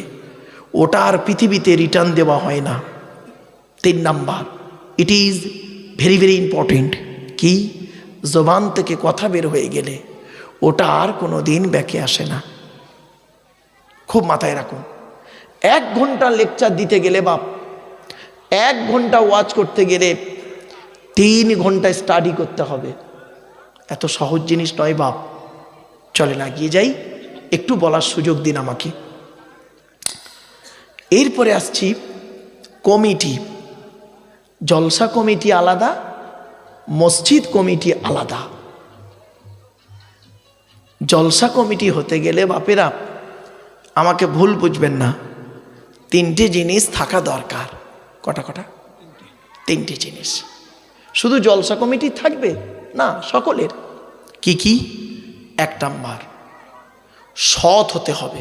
ওটা আর পৃথিবীতে রিটার্ন দেওয়া হয় না। 3 number, it is very very important, কি? জবান থেকে কথা বের হয়ে গেলে ওটা আর কোনো দিন ব্যাকে আসে না। খুব মাথায় রাখুন। 1 ঘন্টা লেকচার দিতে গেলে বাপ, 1 ঘন্টা ওয়াজ করতে গেলে 3 ঘন্টা স্টাডি করতে হবে। এত সহজ জিনিস নয় বাপ। চলেন এগিয়ে যাই, একটু বলার সুযোগ দিন আমাকে। এরপরে আসছি কমিটি। জলসা কমিটি আলাদা, মসজিদ কমিটি আলাদা। জলসা কমিটি হতে গেলে বাপেরা আমাকে ভুল বুঝবেন না, তিনটে জিনিস থাকা দরকার। কটা কটা? তিনটে জিনিস। শুধু জলসা কমিটি থাকবে না, সকলের। কি কি? এক নাম্বার, সৎ হতে হবে।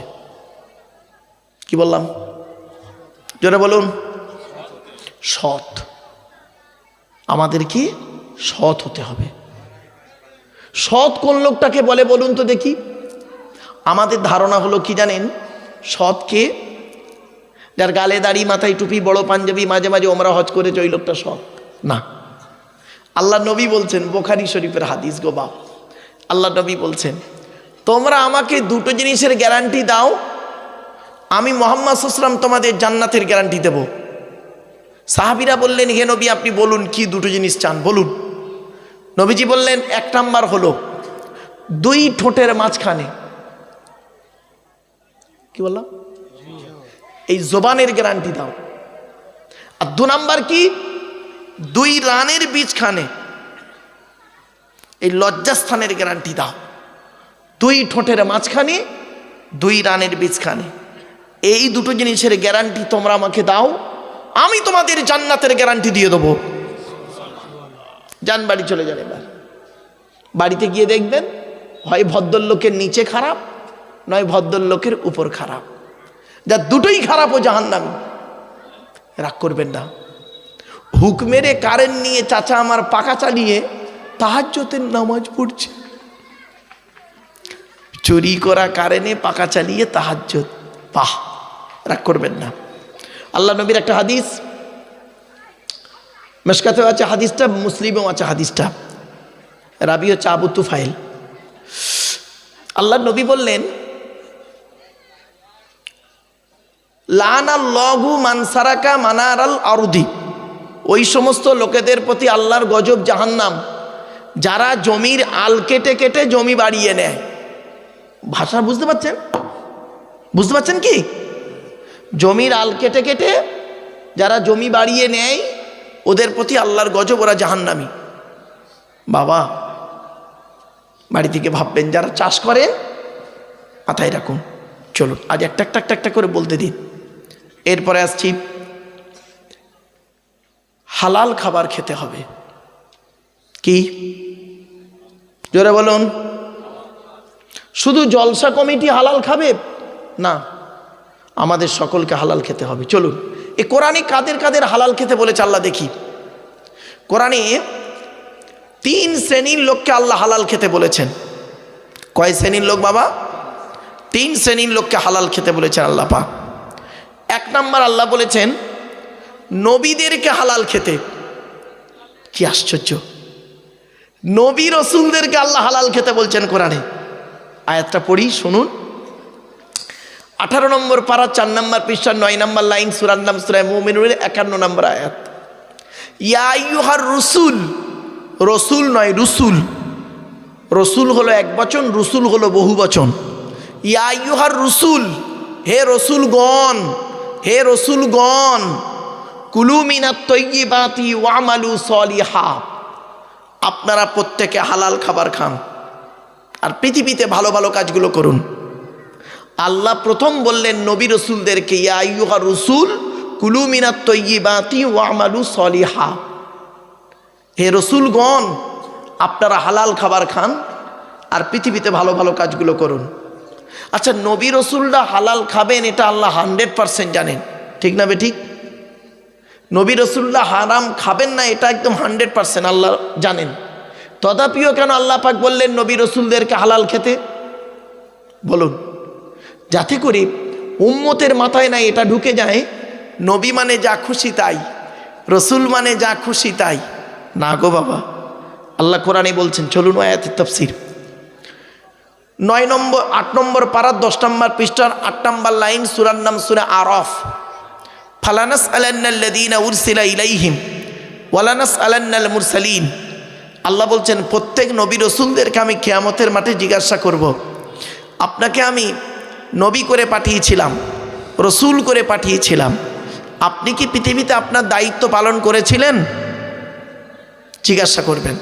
কি বললাম? জোরে বলুন। সৎ। আমাদের কি? সৎ হতে হবে। সৎ কোন লোকটাকে বলে বলুন তো দেখি? আমাদের ধারণা হলো কি জানেন? সৎকে যার গালে দাড়ি, মাথায় টুপি, বড় পাঞ্জাবি, মাঝে মাঝে ওমরা হজ করেছে, ওই লোকটা সৎ না। আল্লাহ নবী বলছেন, বুখারী শরীফের হাদিস গো বাপ, আল্লাহ নবী বলছেন, তোমরা আমাকে দুটো জিনিসের গ্যারান্টি দাও, আমি মুহাম্মদ সাল্লাল্লাহু আলাইহি ওয়াসাল্লাম তোমাদের জান্নাতের গ্যারান্টি দেব। সাহাবীরা বললেন, হে নবী আপনি বলুন কি দুটো জিনিস চান, বলুন। নবীজি বললেন, এক নাম্বার হলো দুই ঠোঁটের মাঝখানে, কি বললাম, এই জবানের গ্যারান্টি দাও। আর দু নাম্বার কি? দুই রানের বীজখানে, এই লজ্জাস্থানের গ্যারান্টি দাও। দুই ঠোঁটের মাঝখানে, দুই রানের বীজখানে, এই দুটো জিনিসের গ্যারান্টি তোমরা আমাকে দাও, আমি তোমাদের জান্নাতের গ্যারান্টি দিয়ে দেবো। যান বাড়ি চলে যান। এবার বাড়িতে গিয়ে দেখবেন, হয় ভদ্রলোকের নিচে খারাপ, নয় ভদ্রলোকের উপর খারাপ। যা দুটোই খারাপ ও জাহান্নামী। রাগ করবেন না। হুক মেরে কারেন্ট নিয়ে চাচা আমার পাখা চালিয়ে তাহাজ্জুদের নামাজ পড়ছে। চুরি করা কারেন্টে পাখা চালিয়ে তাহাজ্জুদ, বাহ! রাগ করবেন না। আল্লাহ নবীর একটা হাদিস, মেশকাতেও আছে হাদিসটা, মুসলিমেও আছে হাদিসটা, রাবি হচ্ছে আবু তুফাইল। আল্লাহ নবী বললেন, লানাল্লাহু মান সারাকা মানারাল আরদি, ওই সমস্ত লোকেদের প্রতি আল্লাহর গজব, জাহান্নাম, যারা জমির আল কেটে কেটে জমি বাড়িয়ে নেয়। ভাষা বুঝতে পারছেন? বুঝতে পারছেন কি? জমির আল কেটে কেটে যারা জমি বাড়িয়ে নেয়, ওদের প্রতি আল্লাহর গজব, ওরা জাহান্নামী। বাবা বাড়ি থেকে ভাববেন, যারা চাষ করে মাথায় রাখুন। চলুন আজ একটা একটা একটা একটা করে বলতে দিন। এরপরে আসছি, হালাল খাবার খেতে হবে। কি? জোরে বলুন। শুধু জলসা কমিটি হালাল খাবে না, আমাদের সকলকে হালাল খেতে হবে। চলুন এই কোরআনে কাদের কাদের হালাল খেতে বলেছে আল্লাহ দেখি। কোরআনে 3 শ্রেণীর লোককে আল্লাহ হালাল খেতে বলেছেন। কয় শ্রেণীর লোক বাবা? 3 শ্রেণীর লোককে হালাল খেতে বলেছেন আল্লাহ পাক। এক নাম্বার আল্লাহ বলেছেন নবীদেরকে হালাল খেতে। কি আশ্চর্য! নবী রসুলদেরকে আল্লাহ হালাল খেতে বলছেন কোরআনে। আয়াতটা পড়ি, শুনুন। 18 নম্বর পারা 4 নম্বর পৃষ্ঠা 9 নম্বর লাইন, সূরার নাম সূরা মুমিনুনের 51 নম্বর আয়াত। ইয়া আইয়ুহার রসুল, রসুল নয় রসুল, রসুল হলো এক বচন, রসুল হলো বহু বচন। ইয়া আইয়ুহার রসুল, হে রসুলগণ, হে রসুলগণ, কুলু মিনাত তাইয়্যিবাতি ওয়ামালু সলিহা, আপনারা প্রত্যেকে হালাল খাবার খান আর পৃথিবীতে ভালো ভালো কাজগুলো করুন। আল্লাহ প্রথম বললেন নবী রসুলদেরকে, ইয়া আইয়ুহার রসুল কুলু মিনাত তাইয়্যিবাতি ওয়ামালু সলিহা, হে রসুলগণ আপনারা হালাল খাবার খান আর পৃথিবীতে ভালো ভালো কাজগুলো করুন। আচ্ছা, নবী রসুলরা হালাল খাবেন এটা আল্লাহ 100% জানেন, ঠিক না বেঠিক? নবী রসুলরা হারাম খাবেন না এটা একদম 100% আল্লাহ জানেন। তথাপিও কেন আল্লাহ পাক বললেন নবী রসুলদেরকে হালাল খেতে? বলুন, যাতে করে উম্মতের মাথায় না এটা ঢুকে যায় নবী মানে যা খুশি তাই, রসুল মানে যা খুশি তাই। না গো বাবা, আল্লাহ কোরআনে বলছেন। চলুন আয়াতের তাফসীর। 8 নম্বর পারা 10 নম্বর পৃষ্ঠার 8 নম্বর লাইন, সূরার নাম সূরা আরাফ। ফালানাসআলান্নাল্লাযীনা উরসিলা ইলাইহিম ওয়ালানাসআলান্নাল মুরসালিন। আল্লাহ বলছেন প্রত্যেক নবী রসুলদেরকে আমি কিয়ামতের মাঠে জিজ্ঞাসা করব, আপনাকে আমি নবী করে পাঠিয়েছিলাম, রসুল করে পাঠিয়েছিলাম। আপনি কি পৃথিবীতে আপনার দায়িত্ব পালন করেছিলেন? জিজ্ঞাসা করবেন।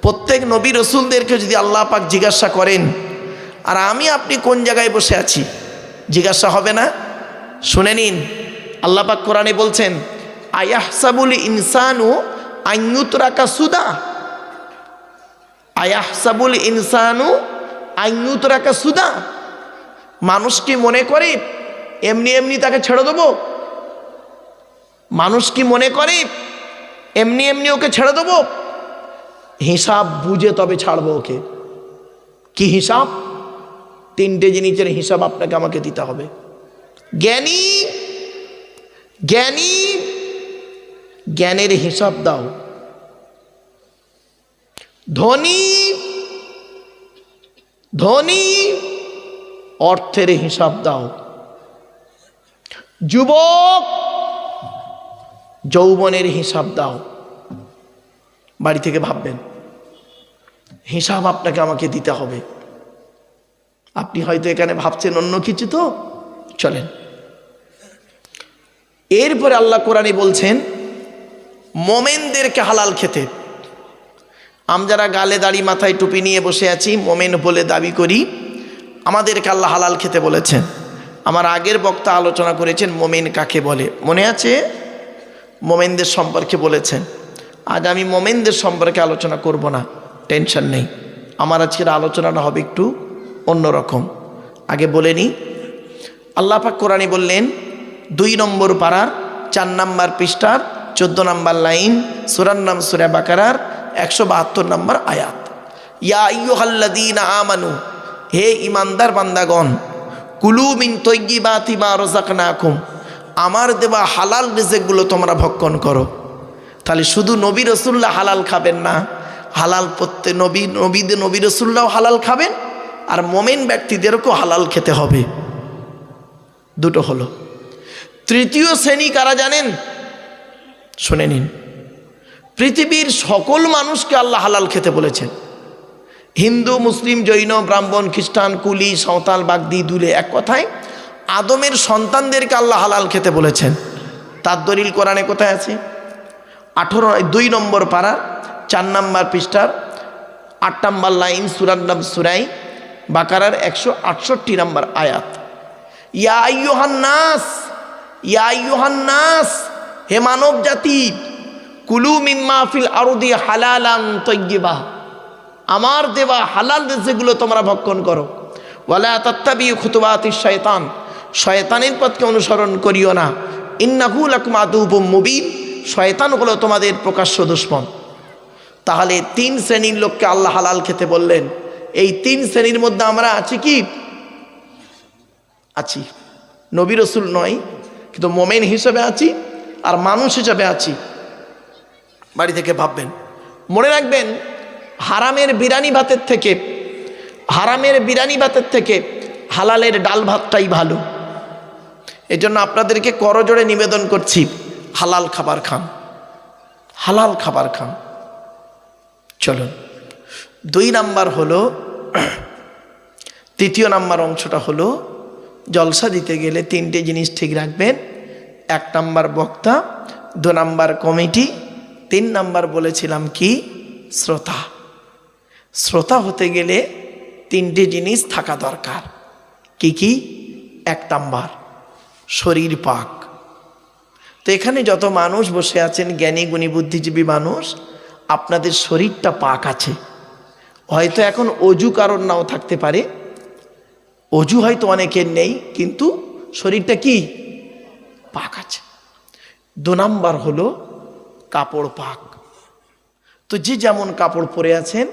প্রত্যেক নবী রসুলদেরকে যদি আল্লাহ পাক জিজ্ঞাসা করেন, আর আমি আপনি কোন জায়গায় বসে আছি, জিজ্ঞাসা হবে না? শুনে নিন, আল্লাহ পাক কোরআনে বলছেন, আয়াহসাবুল ইনসানু আইয়ুতরাকা সুদা। আয়াহসাবুল ইনসানু আইয়ুতরাকা সুদা। মানুষ কি মনে করে এমনি এমনি তাকে ছেড়ে দেবো? মানুষ কি মনে করে এমনি এমনি ওকে ছেড়ে দেবো? হিসাব বুঝে তবে ছাড়বো ওকে। কি হিসাব? তিনটে জিনিসের হিসাব আপনাকে আমাকে দিতে হবে। জ্ঞানী, জ্ঞানী, জ্ঞানের হিসাব দাও। ধনী, ধনী, অর্থের হিসাব দাও। যুবক, যৌবনের হিসাব দাও। বাড়ি থেকে ভাববেন, হিসাব আপনাকে আমাকে দিতে হবে। আপনি হয়তো এখানে ভাবছেন অন্য কিছু, তো চলেন। এরপরে আল্লাহ কোরআনে বলছেন মোমেনদেরকে হালাল খেতে। আমরা গালে দাড়ি মাথায় টুপি নিয়ে বসে আছি, মোমেন বলে দাবি করি, আমাদেরকে আল্লাহ হালাল খেতে বলেছেন। আমার আগের বক্তা আলোচনা করেছেন মোমেন কাকে বলে, মনে আছে? মোমেনদের সম্পর্কে বলেছেন। আজ আমি মোমেনদের সম্পর্কে আলোচনা করব না, টেনশন নেই। আমার আজকের আলোচনাটা হবে একটু অন্যরকম। আগে বলে নিই, আল্লাহ পাক কোরআনে বললেন 2 নম্বর পারার 4 নম্বর পৃষ্ঠার 14 নম্বর লাইন, সূরার নাম সূরা বাকারার 172 নম্বর আয়াত। ইয়া আইয়ুহাল্লাযীনা আমানু, হে ইমানদার বান্দাগণ, কুলু মিন তাইয়্যিবাতি মা রাযাকনাকুম, আমার দেওয়া হালাল রিজিকগুলো তোমরা ভক্ষণ করো। তাহলে শুধু নবী রাসূলুল্লাহ হালাল খাবেন না, হালাল প্রত্যেক নবী রাসূলুল্লাহ হালাল খাবেন, আর মোমেন ব্যক্তিদেরকেও হালাল খেতে হবে। দুটো হলো। তৃতীয় শ্রেণী কারা জানেন? শুনে নিন, পৃথিবীর সকল মানুষকে আল্লাহ হালাল খেতে বলেছেন। হিন্দু, মুসলিম, জৈন, ব্রাহ্মণ, খ্রিস্টান, কুলি, সাঁওতাল, বাগদি, দুলে, এক কথায় আদমের সন্তানদেরকে আল্লাহ হালাল খেতে বলেছেন। তার দলিল কোরআনে কোথায় আছে? 2 নম্বর পারা 4 নম্বর পৃষ্ঠার 8 নম্বর লাইন, সূরার নাম সূরা বাকারার 168 নম্বর আয়াত। ইয়া আইয়ুহান নাস, ইয়া আইয়ুহান নাস, হে মানব জাতি, কুলু মিম্মা ফিল আরদি হালালান তাইয়্যিবা, আমার দেওয়া হালাল রিজিকগুলো তোমরা ভক্ষণ করো। ওয়ালা তাত্তাবিউ খুতুওয়াতিশ শায়তান, শয়তানের পথকে অনুসরণ করিও না। ইন্নাহু লাকুম আদুউম মুবিন, শয়তান হলো তোমাদের প্রকাশ্য দুশমন। তাহলে 3 শ্রেণীর লোককে আল্লাহ হালাল খেতে বললেন। এই 3 শ্রেণীর মধ্যে আমরা আছি কি? আছি। নবী রাসূল নয়, কিন্তু মোমেন হিসেবে আছি, আর মানুষ হিসেবে আছি। বাড়ি থেকে ভাববেন, মনে রাখবেন, হারামের বিরানি ভাতের থেকে, হারামের বিরানি ভাতের থেকে হালালের ডাল ভাতটাই ভালো। এজন্য আপনাদেরকে করজোড়ে নিবেদন করছি, হালাল খাবার খান, হালাল খাবার খান। চলুন, 2 নাম্বার হলো, তৃতীয় নাম্বার অংশটা হলো, জলসা দিতে গেলে 3টে জিনিস ঠিক রাখবেন। 1 নাম্বার বক্তা, 2 নাম্বার কমিটি, 3 নাম্বার বলেছিলাম কি? শ্রোতা। শ্রোতা হতে গেলে 3টে জিনিস থাকা দরকার। কি কি? 1 নাম্বার শরীর পাক। তো এখানে যত মানুষ বসে আছেন, জ্ঞানী গুণী বুদ্ধিজীবী মানুষ, আপনাদের শরীরটা পাক আছে। হয়তো এখন অজু কারণ নাও থাকতে পারে, অজু হয়তো অনেকের নেই, কিন্তু শরীরটা কি? পাক আছে। 2 নাম্বার হলো কাপড় পাক। তো যে যেমন কাপড় পরে আছেন,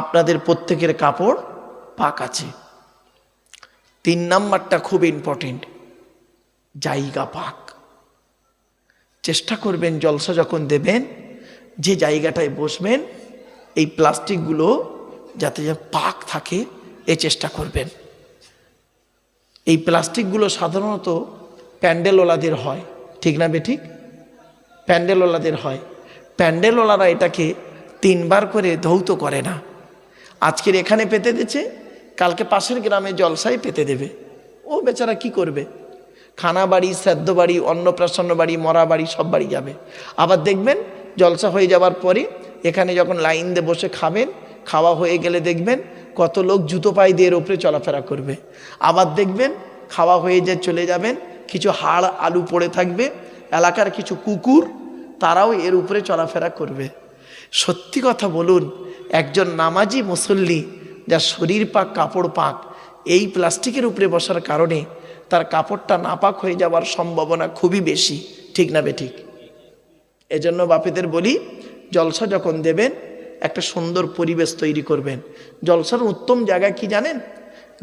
আপনাদের প্রত্যেকের কাপড় পাক আছে। 3 নাম্বারটা খুব ইম্পর্টেন্ট, জায়গা পাক। চেষ্টা করবেন জলসা যখন দেবেন, যে জায়গাটায় বসবেন, এই প্লাস্টিকগুলো যাতে পাক থাকে, এই চেষ্টা করবেন। এই প্লাস্টিকগুলো সাধারণত প্যান্ডেলওয়ালাদের হয়, ঠিক না বেঠিক? প্যান্ডেলওয়ালাদের হয়। প্যান্ডেলওয়ালারা এটাকে 3 বার করে ধৌত করে না। আজকের এখানে পেতে দিচ্ছে, কালকে পাশের গ্রামে জলসায় পেতে দেবে। ও বেচারা কি করবে? খানা বাড়ি, শ্রাদ্ধ বাড়ি, অন্নপ্রাশন বাড়ি, মরা বাড়ি, সব বাড়ি যাবে। আবার দেখবেন জলসা হয়ে যাওয়ার পরে এখানে যখন লাইন দিয়ে বসে খাবেন, খাওয়া হয়ে গেলে দেখবেন কত লোক জুতো পায়ে দিয়ে এর উপরে চলাফেরা করবে। আবার দেখবেন খাওয়া হয়ে যে চলে যাবেন, কিছু হাড় আলু পড়ে থাকবে, এলাকার কিছু কুকুর তারাও এর উপরে চলাফেরা করবে। সত্যি কথা বলুন, একজন নামাজি মুসল্লি যার শরীর পাক, কাপড় পাক, এই প্লাস্টিকের উপরে বসার কারণে তার কাপড়টা নাপাক হয়ে যাওয়ার সম্ভাবনা খুবই বেশি, ঠিক না বেঠিক? এজন্য বাপেদের বলি, জলসা যখন দেবেন একটা সুন্দর পরিবেশ তৈরি করবেন। জলসার উত্তম জায়গা কি জানেন?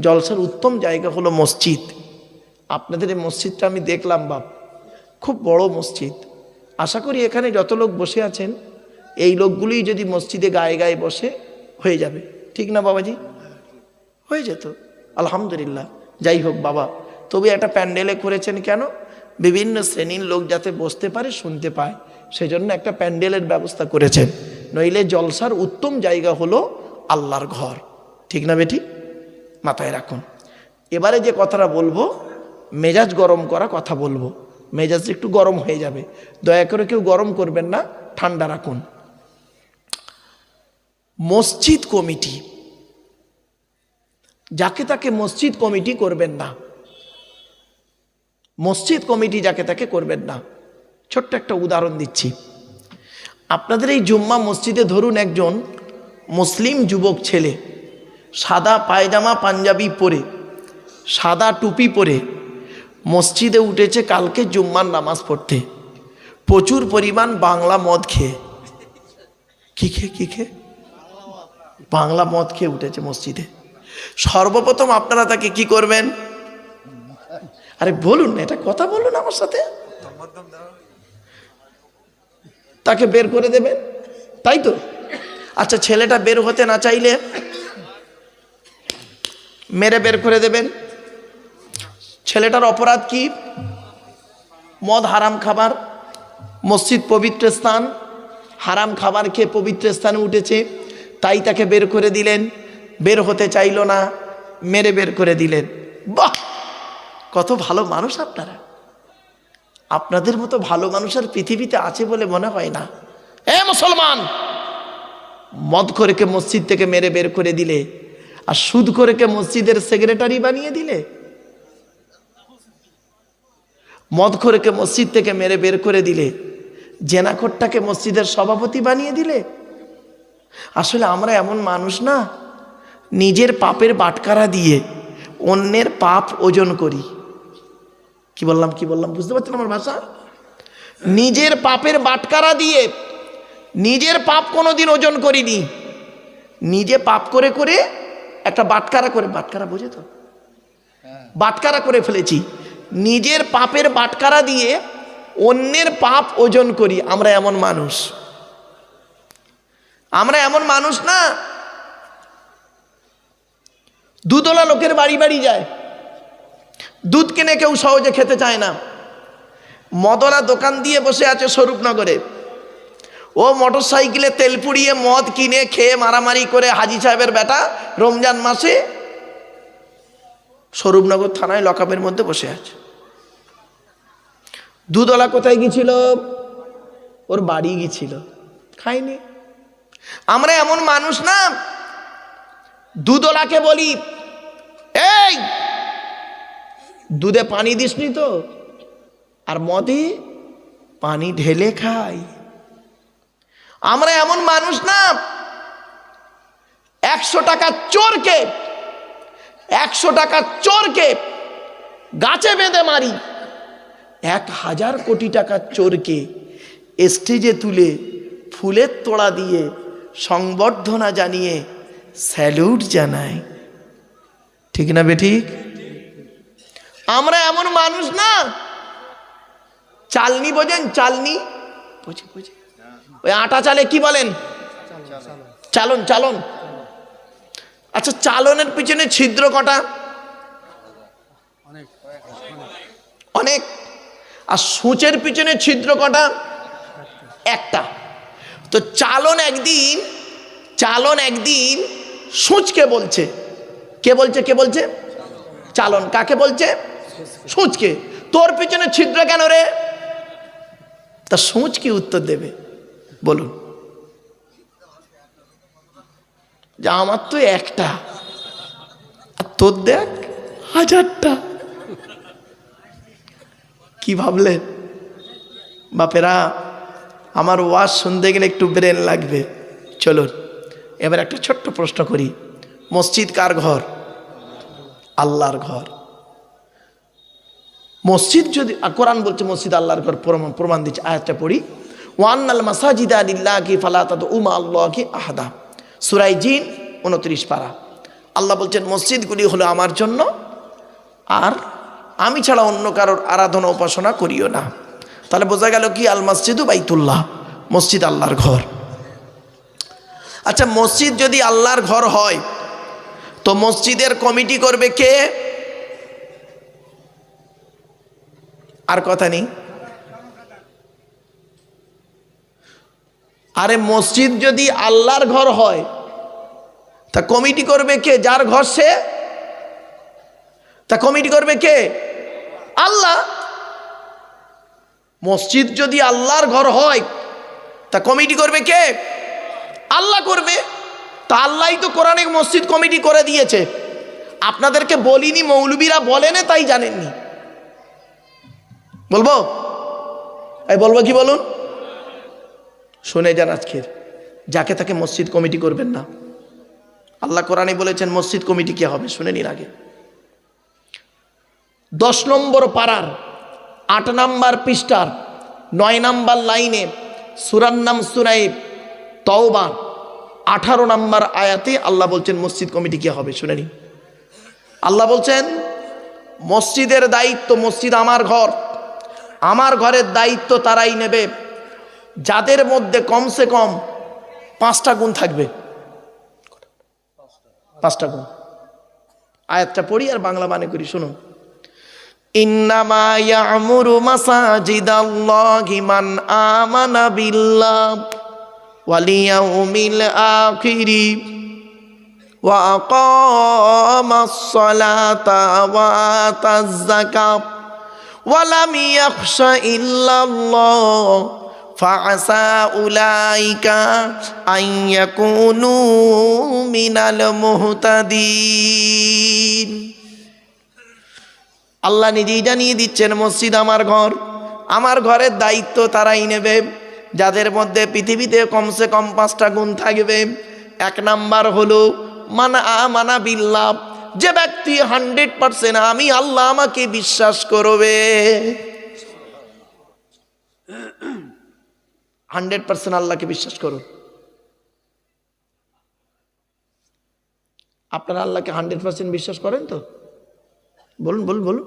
জলসার উত্তম জায়গা হলো মসজিদ। আপনাদের এই মসজিদটা আমি দেখলাম বাপ, খুব বড় মসজিদ। আশা করি এখানে যত লোক বসে আছেন এই লোকগুলোই যদি মসজিদে গায়ে গায়ে বসে হয়ে যাবে, ঠিক না বাবাজি? হয়ে যেত, আলহামদুলিল্লাহ। যাই হোক বাবা, তবে একটা প্যান্ডেলে করেছেন কেন? বিভিন্ন শ্রেণীর লোক যাতে বসতে পারে, শুনতে পায়, সেজন্য একটা প্যান্ডেলের ব্যবস্থা করেছেন। নইলে জলসার উত্তম জায়গা হলো আল্লাহর ঘর, ঠিক না বেটি? মাথায় রাখুন। এবারে যে কথাটা বলবো, মেজাজ গরম করা কথা বলবো, মেজাজ একটু গরম হয়ে যাবে, দয়া করে কেউ গরম করবেন না, ঠান্ডা রাখুন। মসজিদ কমিটি, যাকে তাকে মসজিদ কমিটি করবেন না, মসজিদ কমিটি যাকে তাকে করবেন না। ছোট্ট একটা উদাহরণ দিচ্ছি। আপনাদের এই জুম্মা মসজিদে ধরুন একজন মুসলিম যুবক ছেলে সাদা পায়জামা পাঞ্জাবি পরে, সাদা টুপি পরে মসজিদে উঠেছে কালকে জুম্মার নামাজ পড়তে, প্রচুর পরিমাণ বাংলা মদ খেয়ে। কি খেয়ে? বাংলা মদ খেয়ে উঠেছে মসজিদে। সর্বপ্রথম আপনারা তাকে কি করবেন? আরে বলুন, এটা কথা বলুন আমার সাথে। তাকে বের করে দেবেন, তাই তো? আচ্ছা, ছেলেটা বের হতে না চাইলে মেরে বের করে দেবেন। ছেলেটার অপরাধ কি? মদ হারাম খাবার, মসজিদ পবিত্র স্থান, হারাম খাবার খেয়ে পবিত্র স্থানে উঠেছে, তাই তাকে বের করে দিলেন। বের হতে চাইল না, মেরে বের করে দিলেন। বাহ, কত ভালো মানুষ আপনারা! আপনাদের মতো ভালো মানুষ আর পৃথিবীতে আছে বলে মনে হয় না। এ মুসলমান, মদখোরকে মসজিদ থেকে মেরে বের করে দিলে, আর সুদখোরকে মসজিদের সেক্রেটারি বানিয়ে দিলে। মদখোরকে মসজিদ থেকে মেরে বের করে দিলে, জেনাখোরটাকে মসজিদের সভাপতি বানিয়ে দিলে। আসলে আমরা এমন মানুষ না, নিজের পাপের বাটখারা দিয়ে অন্যের পাপ ওজন করি। কি বললাম বুঝতে পারছেন আমার ভাষা? নিজের পাপের বাটখারা দিয়ে নিজের পাপ কোনোদিন ওজন করিনি, নিজে পাপ করে করে একটা বাটখারা করে, বাটখারা বোঝে তো, বাটখারা করে ফেলেছি। নিজের পাপের বাটখারা দিয়ে অন্যের পাপ ওজন করি। আমরা এমন মানুষ, আমরা এমন মানুষ না। দুধওয়ালা লোকের বাড়ি বাড়ি যায়, দুধ কিনে কেউ সহজে খেতে চায় না। মদওয়ালা দোকান দিয়ে বসে আছে স্বরূপনগরে, ও মোটর সাইকেলে তেল পুড়িয়ে মদ কিনে খেয়ে মারামারি করে হাজি সাহেবের বেটা রমজান মাসে স্বরূপনগর থানায় লকআপের মধ্যে বসে আছে। দুধওয়ালা কোথায় গিয়েছিল? ওর বাড়ি গিয়েছিল, খায়নি। আমরা এমন মানুষ না, দুধওয়ালাকে বলি, এই দুধে পানি দিসনি তো, আর মদে পানি ঢেলে খাই। আমরা এমন মানুষ না, 100 টাকা চোরকে 100 টাকা চোরকে গাছে বেঁধে মারি, 1000 কোটি টাকার চোরকে স্টেজে তুলে ফুলের তোড়া দিয়ে সংবর্ধনা জানিয়ে স্যালুট জানাই, ঠিক না বেঠিক? আমরা এমন মানুষ না, চালনি বোঝেন? চালনি বুঝি, ওই আটা চালে কি বলেন? চালন। চালন। আচ্ছা, চালনের পিছনে ছিদ্র কটা? অনেক। আর সূচের পিছনে ছিদ্র কটা? একটা। তো চালন একদিন সূচকে বলছে। কে বলছে? চালন কাকে বলছে? সূচকে। তোর পিছনে ছিদ্র কেন রে? তা সোচ কি উত্তর দেবে বলুন? যে আমার তো একটা, আর তোর দেখ 1000টা। কি ভাবলেন বাপেরা? আমার ওয়াজ শুনতে গেলে একটু ব্রেন লাগবে। চলুন এবার একটা ছোট্ট প্রশ্ন করি। মসজিদ কার ঘর? আল্লাহর ঘর। মসজিদ যদি, কোরআন বলছে মসজিদ আল্লাহর ঘর, প্রমাণ দিচ্ছে। আয়াতটা পড়ি, ওয়ান্নাল মাসাজিদা লিল্লাহি ফালা তাদউ মা আল্লাহি আহাদা, সূরা জিন 29 পারা। আল্লাহ বলছেন মসজিদগুলি হলো আমার জন্য, আর আমি ছাড়া অন্য কারোর আরাধনা উপাসনা করিও না। তাহলে বোঝা গেল কি? আল মসজিদু বাইতুল্লাহ, মসজিদ আল্লাহর ঘর। আচ্ছা, মসজিদ যদি আল্লাহর ঘর হয় তো মসজিদের কমিটি করবে কে? আর কথা নেই। আরে মসজিদ যদি আল্লাহর ঘর হয় তা কমিটি করবে কে? যার ঘর সে। তা কমিটি করবে কে? আল্লাহ। মসজিদ যদি আল্লাহর ঘর হয় তা কমিটি করবে কে? আল্লাহ করবে। তা আল্লাহই তো কোরআনে মসজিদ কমিটি করে দিয়েছে। আপনাদেরকে বলিনি, মৌলবীরা বলেন তাই জানেননি। বলবো? এই বলবো কি বলুন? শুনে যান আজকের, যাকে তাকে মসজিদ কমিটি করবেন না। আল্লাহ কোরআনে বলেছেন মসজিদ কমিটি কে হবে, শুনে নিন আগে। 10 নম্বর পারার 8 নম্বর পৃষ্ঠার 9 নম্বর লাইনে সূরার নাম সূরা তাওবা 18 নম্বর আয়াতে আল্লাহ বলছেন মসজিদ কমিটি কে হবে, শুনে নিন। আল্লাহ বলছেন মসজিদের দায়িত্ব, মসজিদ আমার ঘর, আমার ঘরের দায়িত্ব তারাই নেবে যাদের মধ্যে কমসে কম 5টা গুণ থাকবে। 5টা গুণ। আয়াতটা পড়ি আর বাংলা মানে করি, শুনুন। ইন্নামা ইয়ামুরু মাসাজিদাল্লাহি মান আমানা বিল্লাহ ওয়াল ইয়াউমিল আখিরি ওয়া আকামাস সালাতা ওয়া আতাজ যাকাত ওয়া লাম ইয়াখশা ইল্লাল্লাহ ফাআসা উলাইকা আন ইয়াকুনু মিনাল মুহতাদিন। আল্লাহ নিজেই জানিয়ে দিচ্ছেন মসজিদ আমার ঘর, আমার ঘরের দায়িত্ব তারাই নেবে যাদের মধ্যে পৃথিবীতে কমসে কম 5টা গুণ থাকবে। 1 নাম্বার হলো মানা আমানা বিল্লাহ, যে ব্যক্তি 100% আমি আল্লাহ আমাকে বিশ্বাস করবে। 100% আল্লাহকে বিশ্বাস করুন। আপনারা আল্লাহকে 100% বিশ্বাস করেন তো? বলুন বলুন বলুন।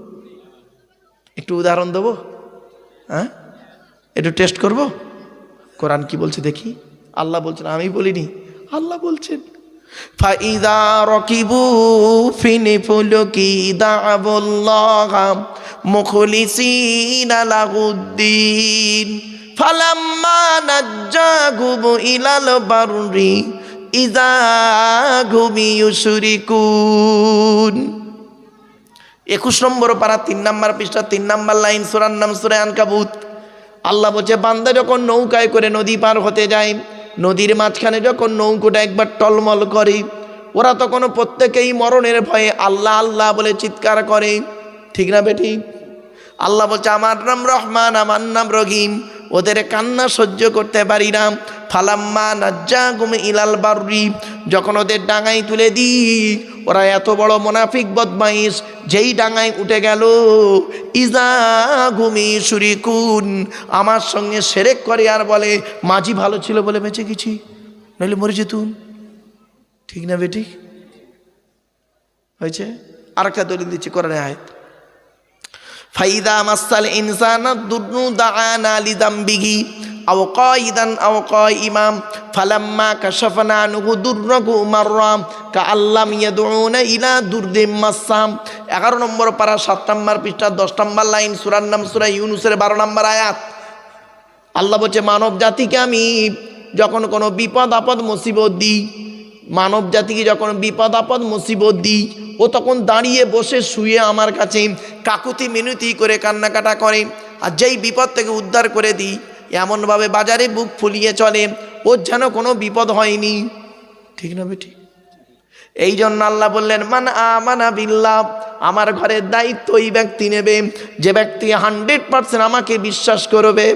একটু উদাহরণ দেবো, হ্যাঁ, একটু টেস্ট করব। কোরআন কি বলছে দেখি। আল্লাহ বলছেন, আমি বলিনি, আল্লাহ বলছেন ফাইদা রকিবু ফিনি ফুলকি দাবুল্লাহ মুখলিসিনা লাহুদ্দিন ফালাম্মা নাজ্জাহুম ইলাল বাররি ইযা হুম ইউশরিকুন। 21 নম্বর পারা 3 নম্বর পৃষ্ঠা 3 নম্বর লাইন, সূরার নাম সূরা আনকাবুত। আল্লাহ বলছে বান্দা যখন নৌকায় করে নদী পার হতে যায়, নদীর মাঝখানে যখন নৌকোটা একবার টলমল করে, ওরা তখন প্রত্যেকেই মরণের ভয়ে আল্লাহ আল্লাহ বলে চিৎকার করে, ঠিক না বেঠিক? আল্লাহ বলছে আমার নাম রহমান, আমার নাম রহিম, ওদের কান্না সহ্য করতে পারি না। ফালাম্মা নাজ্জাহুম ইলাল বাররি, যখন ওদের ডাঙায় তুলে দিই, ওরা এত বড় মুনাফিক বদমাইশ, যেই ডাঙায় উঠে গেল ইযা হুম ইউশরিকুন, আমার সঙ্গে শিরক করে আর বলে মাঝি ভালো ছিল বলে বেঁচে গেছি, নইলে মরে যেতুন, ঠিক না বেঠিক? হয়েছে? আরেকটা দলিল দিচ্ছি কোরআনের আয়াত, ফাইদা মাসাল ইনসানা দুররু দাআনা লিযামবিহি আও কাইদান আও কাইমাম ফালাম্মা কাশাফনা আনহু দুররাহু মাররাম কাআল্লাম ইয়াদউনা ইলা দুরদিম মাসাম। 11 নম্বর পারা 7 নম্বর পৃষ্ঠা 10 নম্বর লাইন, সূরার নাম সূরা ইউনূসের 12 নম্বর আয়াত। আল্লাহ বলছে মানব জাতিকে আমি যখন কোনো বিপদ আপদ মুসিবত দিই, মানব জাতিকে যখন বিপদ আপদ মুসিবত দিই, ও তখন দাঁড়িয়ে বসে শুয়ে আমার কাছে কাকুতি মিনতি করে কান্নাকাটা করে। আর যেই বিপদ থেকে উদ্ধার করে দিই, এমনভাবে বাজারে বুক ফুলিয়ে চলে, ওর যেন কোনো বিপদ হয়নি। ঠিক না বেটি? এই জন্য আল্লাহ বললেন, মান আমানা বিল্লাহ, আমার ঘরের দায়িত্ব ওই ব্যক্তি নেবে যে ব্যক্তি 100% আমাকে বিশ্বাস করবে।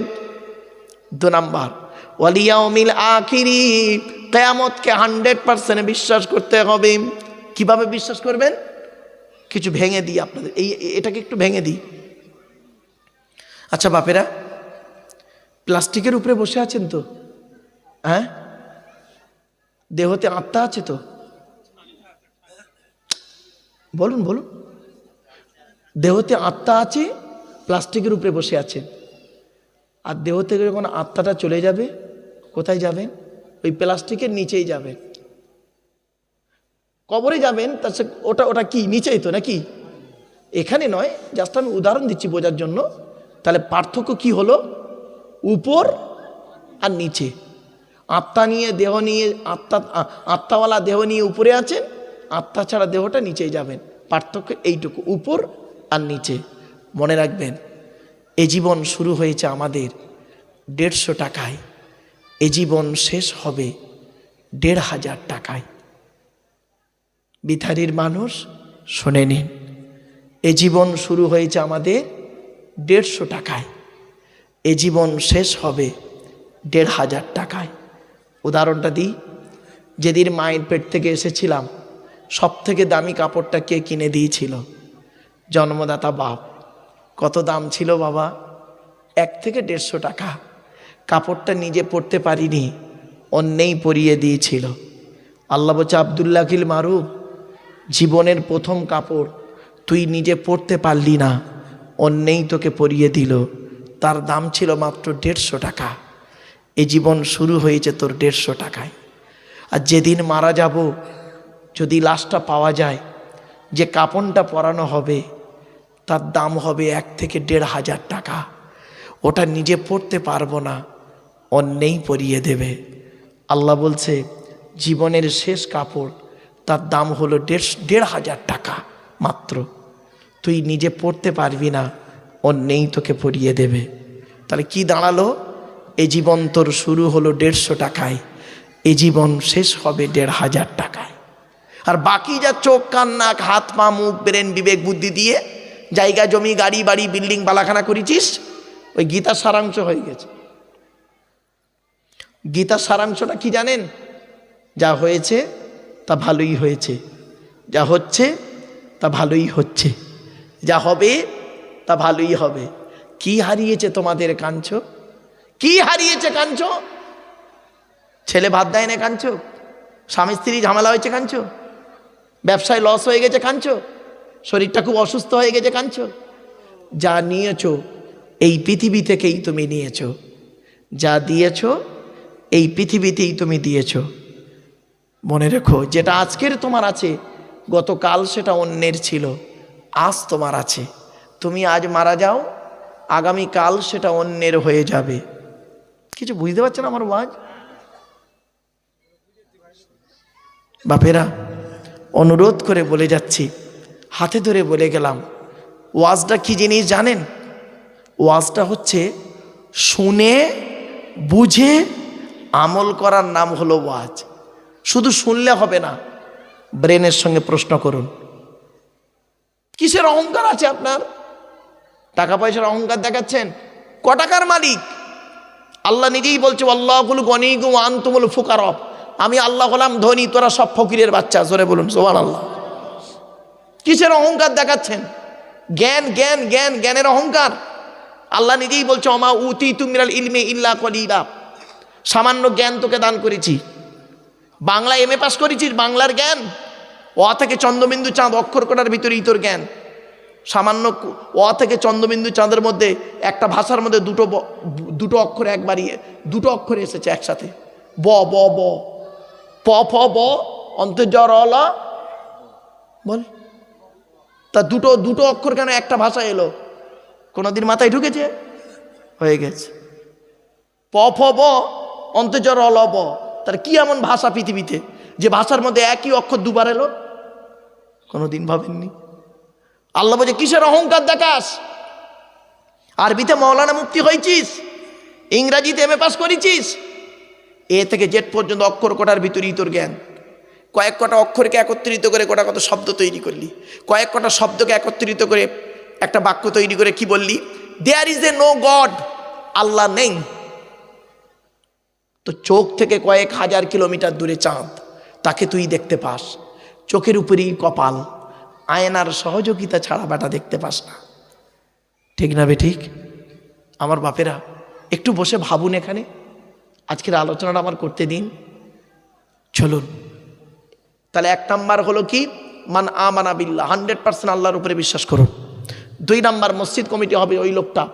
2 নাম্বার, ওয়াল ইয়াউমিল আখিরি, কিয়ামতকে 100% বিশ্বাস করতে হবে। কিভাবে বিশ্বাস করবেন? কিছু ভেঙে দিই আপনাদের, এটাকে একটু ভেঙে দিই। আচ্ছা বাপেরা, প্লাস্টিকের উপরে বসে আছেন তো? হ্যাঁ, দেহতে আত্মা আছে তো? বলুন বলুন। দেহতে আত্মা আছে, প্লাস্টিকের উপরে বসে আছেন। আর দেহ থেকে যখন আত্মাটা চলে যাবে, কোথায় যাবেন? ওই প্লাস্টিকের নিচেই যাবেন, কবরে যাবেন। তার ওটা কি নিচেই তো নাকি? এখানে নয়, জাস্ট আমি উদাহরণ দিচ্ছি বোঝার জন্য। তাহলে পার্থক্য কি হলো? উপর আর নিচে। আত্মা নিয়ে দেহ নিয়ে, আত্মাওয়ালা দেহ নিয়ে উপরে আছেন, আত্মা ছাড়া দেহটা নিচেই যাবেন। পার্থক্য এইটুকু, উপর আর নিচে। মনে রাখবেন, এ জীবন শুরু হয়েছে আমাদের 150 টাকায়, এ জীবন শেষ হবে 1500 টাকায়। বিথারির মানুষ শুনে নিন, এ জীবন শুরু হয়েছে আমাদের 150 টাকায়, এ জীবন শেষ হবে 1500 টাকায়। উদাহরণটা দিই, যেদিন মায়ের পেট থেকে এসেছিলাম, সব থেকে দামি কাপড়টা কে কিনে দিয়েছিল? জন্মদাতা বাপ। কত দাম ছিল বাবা? 1 থেকে 150 টাকা। কাপড়টা নিজে পরতে পারিনি, অন্যেই পরিয়ে দিয়েছিল। আল্লাহ বলছে, আব্দুল্লাহ কিল মারুফ, জীবনের প্রথম কাপড় তুই নিজে পরতে পারলি না, অন্যেই তোকে পরিয়ে দিল। তার দাম ছিল মাত্র 150 টাকা। এ জীবন শুরু হয়েছে তোর 150 টাকায়। আর যেদিন মারা যাব, যদি লাশটা পাওয়া যায়, যে কাপড়টা পরানো হবে তার দাম হবে 1 থেকে 1500 টাকা। ওটা নিজে পরতে পারবো না, অন্যেই পরিয়ে দেবে। আল্লাহ বলছে, জীবনের শেষ কাপড় তার দাম হলো 1500 টাকা মাত্র। তুই নিজে পরতে পারবি না, অন্যেই তোকে পরিয়ে দেবে। তাহলে কি দাঁড়ালো? এ জীবন তোর শুরু হলো 150 টাকায়, এ জীবন শেষ হবে 1500 টাকায়। আর বাকি যা চোখ কান নাক হাত পা মুখ ব্রেন বিবেক বুদ্ধি দিয়ে জায়গা জমি গাড়ি বাড়ি বিল্ডিং বালাখানা করেছিস, ওই গীতার সারাংশ হয়ে গেছে। গীতার সারাংশটা কি জানেন? যা হয়েছে তা ভালোই হয়েছে, যা হচ্ছে তা ভালোই হচ্ছে, যা হবে তা ভালোই হবে। কি হারিয়েছে তোমাদের কাঁদছো? কি হারিয়েছে কাঁদছো? ছেলে ভাত দেয় না কাঁদছো? স্বামী স্ত্রী ঝামেলা হয়েছে কাঁদছো? ব্যবসায় লস হয়ে গেছে কাঁদছো? শরীরটা খুব অসুস্থ হয়ে গেছে কাঁদছো? যা নিয়েছো এই পৃথিবী থেকেই তুমি নিয়েছো, যা দিয়েছো এই পৃথিবীতেই তুমি দিয়েছো। মনে রেখো, যেটা আজকের তোমার আছে, গতকাল সেটা অন্যের ছিল, আজ তোমার আছে। তুমি আজ মারা যাও, আগামীকাল সেটা অন্যের হয়ে যাবে। কিছু বুঝতে পারছেন আমার ওয়াজ? বাপেরা, অনুরোধ করে বলে যাচ্ছি, হাতে ধরে বলে গেলাম, ওয়াজটা কি জিনিস জানেন? ওয়াজটা হচ্ছে শুনে বুঝে আমল করার নাম হলো ওয়াজ। শুধু শুনলে হবে না, ব্রেনের সঙ্গে প্রশ্ন করুন। কিসের অহংকার আছে আপনার? টাকা পয়সার অহংকার দেখাচ্ছেন? ক টাকার মালিক? আল্লাহ নিজেই বলছে, আল্লাহুল গনিয়্যু ওয়া আনতুমুল ফুকারা, আমি আল্লাহ হলাম ধনী, তোরা সব ফকিরের বাচ্চা। জোরে বলুন সুবহানাল্লাহ। কিসের অহংকার দেখাচ্ছেন? জ্ঞান জ্ঞান জ্ঞান, জ্ঞানের অহংকার। আল্লাহ নিজেই বলছে, ওমা উতিতু মিনাল ইলমি ইল্লা কলিলা, সামান্য জ্ঞান তোকে দান করেছি। বাংলা এমএ পাস করেছিস, বাংলার জ্ঞান। অ থেকে চন্দ্রবিন্দু চাঁদ অক্ষর করার ভিতরেই তোর জ্ঞান। সামান্য অ থেকে চন্দ্রবিন্দু চাঁদের মধ্যে একটা ভাষার মধ্যে দুটো অক্ষর একবারই, দুটো অক্ষর এসেছে একসাথে, ব ব ব, প ফ ব, অন্তর্জর অল বল। তা দুটো অক্ষর কেন একটা ভাষা এলো? কোনোদিন মাথায় ঢুকেছে? হয়ে গেছে। প ফ ব, অন্তর্জর অল ব। তার কি এমন ভাষা পৃথিবীতে যে ভাষার মধ্যে একই অক্ষর দুবার এলো? কোনোদিন ভাবেননি। আল্লাহ বলছে কিসের অহংকার দেখাস? আরবিতে মৌলানা মুফতি হয়েছিস, ইংরাজিতে এমএ পাস করেছিস, এ থেকে জেড পর্যন্ত অক্ষর কটার ভিতরেই তোর জ্ঞান। কয়েক কটা অক্ষরকে একত্রিত করে কটা কত শব্দ তৈরি করলি, কয়েক কটা শব্দকে একত্রিত করে একটা বাক্য তৈরি করে কি বললি? There is a no god, Allah নেই। তো চোখ থেকে কয়েক হাজার কিলোমিটার দূরে চাঁদ, তাকে তুই দেখতে পাস, চোখের উপরেই কপাল, আয়নার সহযোগিতা ছাড়া বেটা দেখতে পাস না। ঠিক না বে ঠিক? আমার বাপেরা একটু বসে ভাবুন, এখানে আজকের আলোচনাটা আমার করতে দিন। চলুন তাহলে 1 নাম্বার হলো কি? মান আমানা বিল্লাহ, 100% আল্লাহর উপরে বিশ্বাস করুন। 2 নাম্বার, মসজিদ কমিটি হবে ওই লোকটা,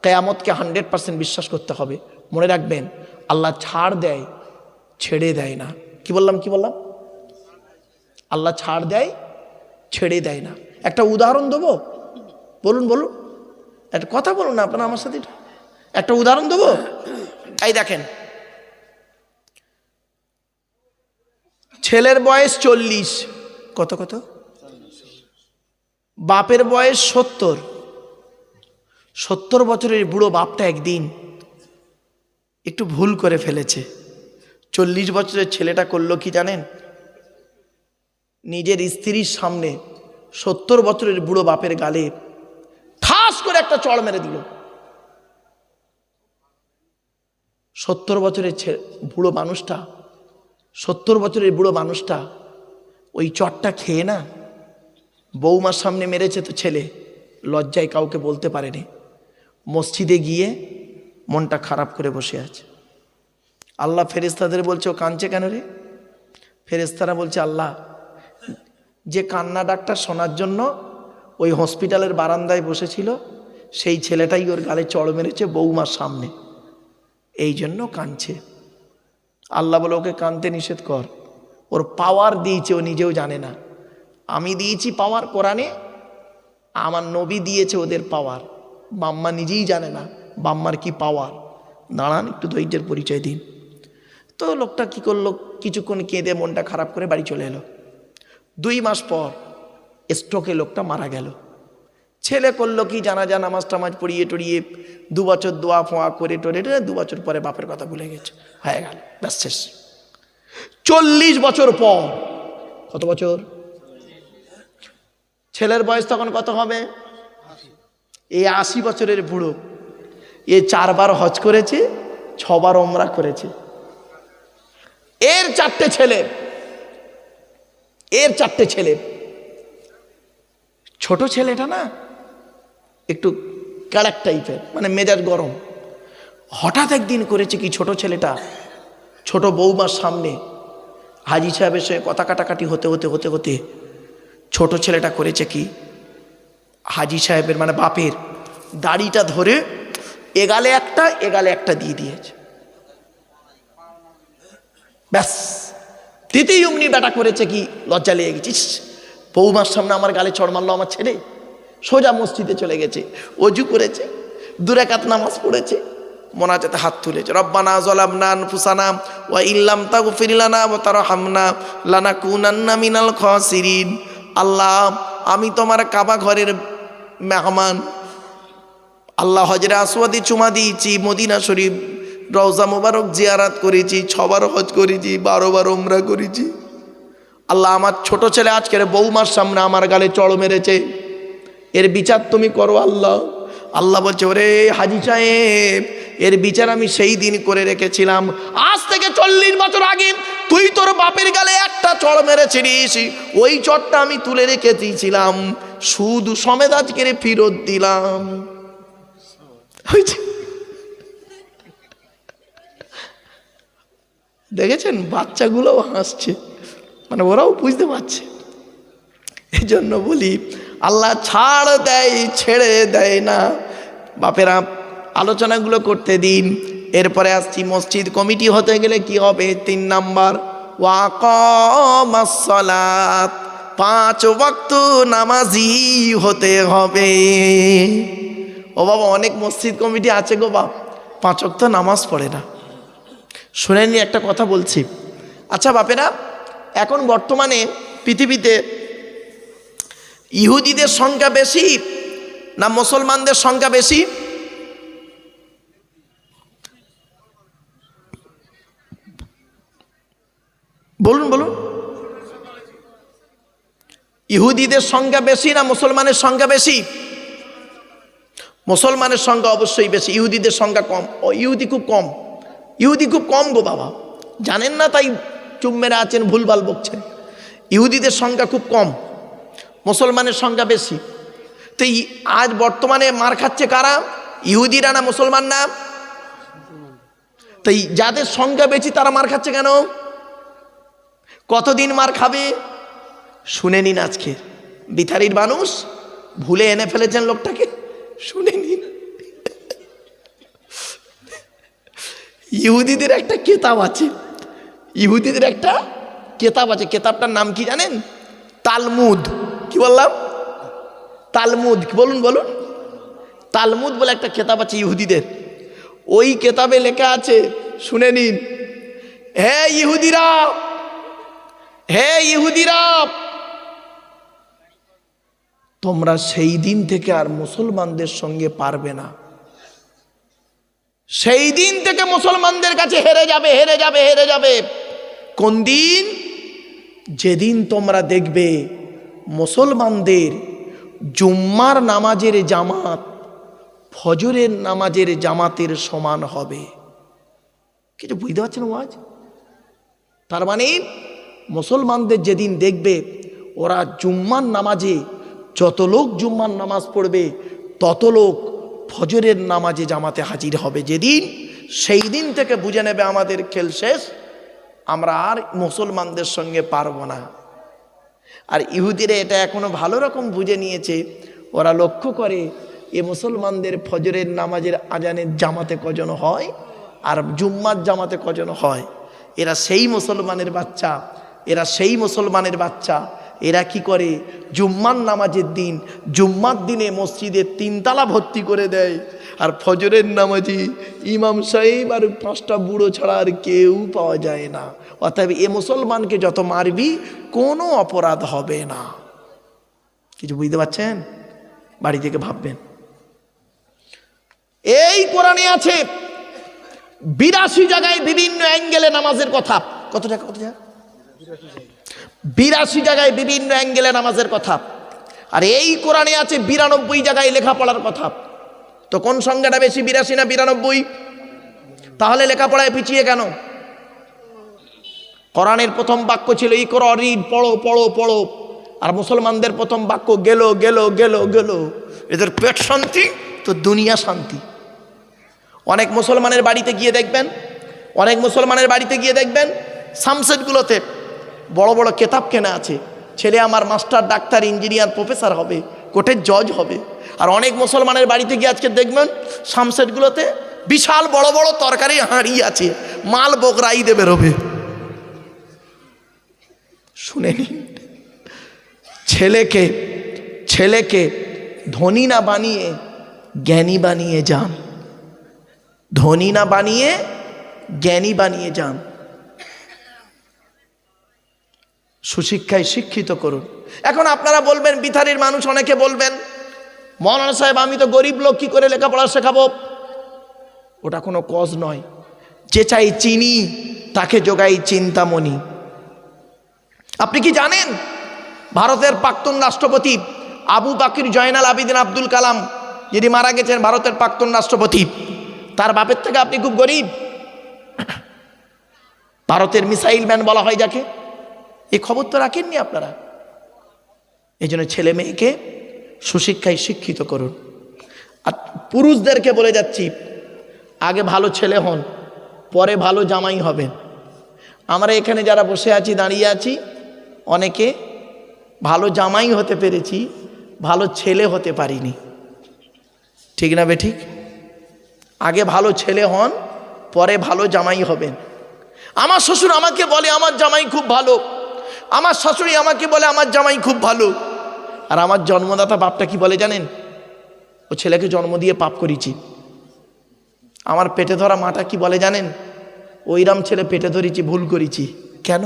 কিয়ামতকে 100% বিশ্বাস করতে হবে। মনে রাখবেন, আল্লাহ ছাড় দেয়, ছেড়ে দেয় না। কি বললাম? আল্লাহ ছাড় দেয়, ছেড়ে দেয় না। একটা উদাহরণ দেবো? বলুন একটা কথা বলুন না আপনারা আমার সাথে, একটা উদাহরণ দেবো। এই দেখেন, ছেলের বয়স 40, কত বাপের বয়স 70 বছরের বুড়ো বাপটা একদিন একটু ভুল করে ফেলেছে। 40 বছরের ছেলেটা করলো কি জানেন? নিজের স্ত্রীর সামনে 70 বছরের বুড়ো বাপের গালে ঠাস করে একটা চড় মেরে দিল। 70 বছরের বুড়ো মানুষটা ওই চটটা খেয়ে না, বৌমার সামনে মেরেছে তো ছেলে, লজ্জায় কাউকে বলতে পারেনি। মসজিদে গিয়ে মনটা খারাপ করে বসে আছে। আল্লাহ ফেরেশতাদের বলছে, ও কাঁদছে কেন রে? ফেরেশতারা বলছে, আল্লাহ, যে কান্না ডাকটা শোনার জন্য ওই হসপিটালের বারান্দায় বসেছিল, সেই ছেলেটাই ওর গালে চড় মেরেছে বৌমার সামনে, এই জন্য কাঁদছে। আল্লাহ বলে, ওকে কাঁদতে নিষেধ কর, ওর পাওয়ার দিয়েছে, ও নিজেও জানে না। আমি দিয়েছি পাওয়ার কোরআনে, আমার নবী দিয়েছে ওদের পাওয়ার, বাম্মা নিজেই জানে না বাম্মার কি পাওয়ার। দাঁড়ান, একটু ধৈর্যের পরিচয় দিন। তো লোকটা কি করলো, কিছুক্ষণ কেঁদে মনটা খারাপ করে বাড়ি চলে এলো। 2 মাস পর স্ট্রোকে লোকটা মারা গেল। ছেলে করলো কি, জানাজা নামাজ টামাজ পড়িয়ে টড়িয়ে 2 বছর দোয়া ফোয়া করে টোরে 2 বছর পরে বাপের কথা ভুলে গেছে, হয়ে গেল, ব্যাস শেষ। 40 বছর পর, কত বছর? ছেলের বয়স তখন কত হবে? এই 80 বছরের বুড়ো, এ 4 বার হজ করেছে, 6 বার ওমরা করেছে। এর 4টে ছেলে। ছোট ছেলেটা না একটু কাড়াক টাইপের, মানে মেজাজ গরম। হঠাৎ একদিন করেছে কি, ছোট ছেলেটা ছোট বৌমার সামনে হাজি সাহেবের সঙ্গে কথা কাটাকাটি হতে ছোট ছেলেটা করেছে কি, হাজি সাহেবের মানে বাপের দাড়িটা ধরে এগালে একটা দিয়ে দিয়েছে। ব্যাস, তৃতীয় অমনি বেটা করেছে কি, লজ্জা লেগে গেছিস, বৌমার সামনে আমার গালে চড় মারলো আমার ছেলে। সোজা মসজিদে চলে গেছে, অজু করেছে, 2 রাকাত নামাজ পড়েছে, মোনাজাতে হাত তুলেছে, রব্বানা যালামনা আনফুসানা ওয়া ইল্লাম তাগফির লানা ওয়া তারহামনা লানাকুনান্না মিনাল খাসিরিন। আল্লাহ, আমি তোমার কাবা ঘরের মেহমান, আল্লাহ হজরে আসওয়াদে চুমা দিয়েছি, মদিনা শরীফ রওজা মোবারক জিয়ারাত করেছি, 6 বার হজ করেছি, 12 বার উমরা করেছি। আল্লাহ, আমার ছোট ছেলে আজকের বৌমার সামনে আমার গালে চড় মেরেছে, এর বিচার তুমি করো আল্লাহ। আল্লাহ বলছে, ওরে হাজি সাহেব, এর বিচার আমি সেই দিন করে রেখেছিলাম। আজ থেকে 40 বছর আগে তুই তোর বাপের গালে একটা চড় মেরেছিস, ওই চড়টা আমি তুলে রেখে দিয়েছিলাম, শুধু সমেত আজকে ফেরত দিলাম। দেখেছেন, বাচ্চাগুলোও হাসছে, মানে ওরাও বুঝতে পারছে। এই জন্য বলি, আল্লাহ ছাড় দেয়, ছেড়ে দেয় না। বাপেরা, আলোচনাগুলো করতে দিন। এরপরে আসছি, মসজিদ কমিটি হতে গেলে কি হবে? 3 নাম্বার, ওয়াকামাস সালাত, 5 ওয়াক্ত নামাজি হতে হবে। ও বাবা, অনেক মসজিদ কমিটি আছে গো বাপ, 5 ওয়াক্ত নামাজ পড়ে না। শুনেননি? একটা কথা বলছি। আচ্ছা বাপেরা, এখন বর্তমানে পৃথিবীতে ইহুদিদের সংখ্যা বেশি না মুসলমানদের সংখ্যা বেশি? বলুন বলুন, ইহুদিদের সংখ্যা বেশি না মুসলমানের সংখ্যা বেশি? মুসলমানের সংখ্যা অবশ্যই বেশি, ইহুদিদের সংখ্যা কম। ও ইহুদি খুব কম, ইহুদি খুব কম গো বাবা, জানেন না তাই চুপ মেরে আছেন, ভুলভাল বকছেন। ইহুদিদের সংখ্যা খুব কম, মুসলমানের সংখ্যা বেশি। তো আজ বর্তমানে মার খাচ্ছে কারা? ইহুদিরা না মুসলমান না? তাই যাদের সংখ্যা বেশি তারা মার খাচ্ছে কেন? কতদিন মার খাবে শুনে নিন। আজকে বিথারির মানুষ ভুলে এনে ফেলেছেন লোকটাকে, শুনে নিন। ইহুদিদের একটা কেতাব আছে, ইহুদিদের একটা কেতাব আছে, কেতাবটার নাম কি জানেন? তালমুদ। কি বললাম? তালমুদ। বলুন বলুন, তালমুদ বলে একটা কেতাব আছে ইহুদিদের। ওই কেতাবে লেখা আছে, শুনে নিন, হে ইহুদিরা, হে ইহুদিরা, তোমরা সেই দিন থেকে আর মুসলমানদের সঙ্গে পারবে না। সেই দিন থেকে মুসলমানদের কাছে হেরে যাবে, হেরে যাবে, হেরে যাবে। কোন দিন? যেদিন তোমরা দেখবে মুসলমানদের জুম্মার নামাজের জামাত ফজরের নামাজের জামাতের সমান হবে। কিছু বুঝতে পারছেন আজ? তার মানে মুসলমানদের যেদিন দেখবে ওরা জুম্মার নামাজে, যত লোক জুম্মার নামাজ পড়বে তত লোক ফজরের নামাজে জামাতে হাজির হবে যেদিন, সেই দিন থেকে বুঝে নেবে আমাদের খেল শেষ, আমরা আর মুসলমানদের সঙ্গে পারবো না। আর ইহুদিরা এটা এখনো ভালো রকম বুঝে নিয়েছে। ওরা লক্ষ্য করে এ মুসলমানদের ফজরের নামাজের আজানের জামাতে কজন হয় আর জুম্মার জামাতে কজন হয়। এরা সেই মুসলমানের বাচ্চা, এরা সেই মুসলমানের বাচ্চা। এরা কি করে? জুম্মার নামাজের দিন, জুম্মার দিনে মসজিদে 3 তালা ভর্তি করে দেয়, আর ফজরের নামাজি ইমাম সাহেব আর 5টা বুড়ো ছাড়া আর কেউ পাওয়া যায় না। অতএব এ মুসলমানকে যত মারবি কোনো অপরাধ হবে না। কিছু বুঝতে পারছেন? বাড়ি থেকে ভাববেন। এই কোরআনে আছে 82 জায়গায় বিভিন্ন অ্যাঙ্গেলে নামাজের কথা। কত জায়গা? 82 জায়গায় বিভিন্ন অ্যাঙ্গেলে নামাজের কথা। আর এই কোরআনে আছে 92 জায়গায় লেখাপড়ার কথা। তো কোন সংখ্যাটা বেশি, 82 না 92? তাহলে লেখাপড়ায় পিছিয়ে কেন? কোরআনের প্রথম বাক্য ছিল ইকরা, রিড, পড়ো পড়ো পড়ো। আর মুসলমানদের প্রথম বাক্য গেল গেল গেল গেল। এদের পেট শান্তি তো দুনিয়া শান্তি। অনেক মুসলমানের বাড়িতে গিয়ে দেখবেন, অনেক মুসলমানের বাড়িতে গিয়ে দেখবেন সামসেটগুলোতে বড় বড় কেতাব কেনা আছে, ছেলে আমার মাস্টার, ডাক্তার, ইঞ্জিনিয়ার, প্রফেসর হবে, কোর্টের জজ হবে। আর অনেক মুসলমানের বাড়িতে গিয়ে আজকে দেখবেন সামসেটগুলোতে বিশাল বড় বড় তরকারি হাঁড়ি আছে, মাল বকরাই দেবে বেরোবে। শুনে নিন, ছেলেকে ধনী না বানিয়ে জ্ঞানী বানিয়ে যান, ধনী না বানিয়ে জ্ঞানী বানিয়ে যান। সুশিক্ষায় শিক্ষিত করুন। এখন আপনারা বলবেন, বিথারির মানুষ অনেকে বলবেন, মৌলানা সাহেব আমি তো গরিব লোক, কি করে লেখাপড়া শেখাবো? ওটা কোনো কজ নয়। যে চাই চিনি তাকে যোগাই চিন্তামণি। আপনি কি জানেন ভারতের প্রাক্তন রাষ্ট্রপতি আবু বাকির জয়নাল আবিদিন আব্দুল কালাম, যিনি মারা গেছেন, ভারতের প্রাক্তন রাষ্ট্রপতি, তার বাপের থেকে আপনি খুব গরিব। ভারতের মিসাইল ম্যান বলা হয় যাকে। এই খবর তো রাখেননি আপনারা। এই জন্য ছেলে মেয়েকে সুশিক্ষায় শিক্ষিত করুন। আর পুরুষদেরকে বলে যাচ্ছি, আগে ভালো ছেলে হন, পরে ভালো জামাই হবেন। আমরা এখানে যারা বসে আছি, দাঁড়িয়ে আছি, অনেকে ভালো জামাই হতে পেরেছি, ভালো ছেলে হতে পারিনি। ঠিক না বেঠিক? আগে ভালো ছেলে হন, পরে ভালো জামাই হবেন। আমার শ্বশুর আমাকে বলে আমার জামাই খুব ভালো, আমার শাশুড়ি আমাকে বলে আমার জামাই খুব ভালো। আর আমার জন্মদাতা বাপটা কি বলে জানেন? ও ছেলেকে জন্ম দিয়ে পাপ করেছি। আমার পেটে ধরা মাটা কি বলে জানেন? ওইরাম ছেলে পেটে ধরেছি, ভুল করেছি। কেন?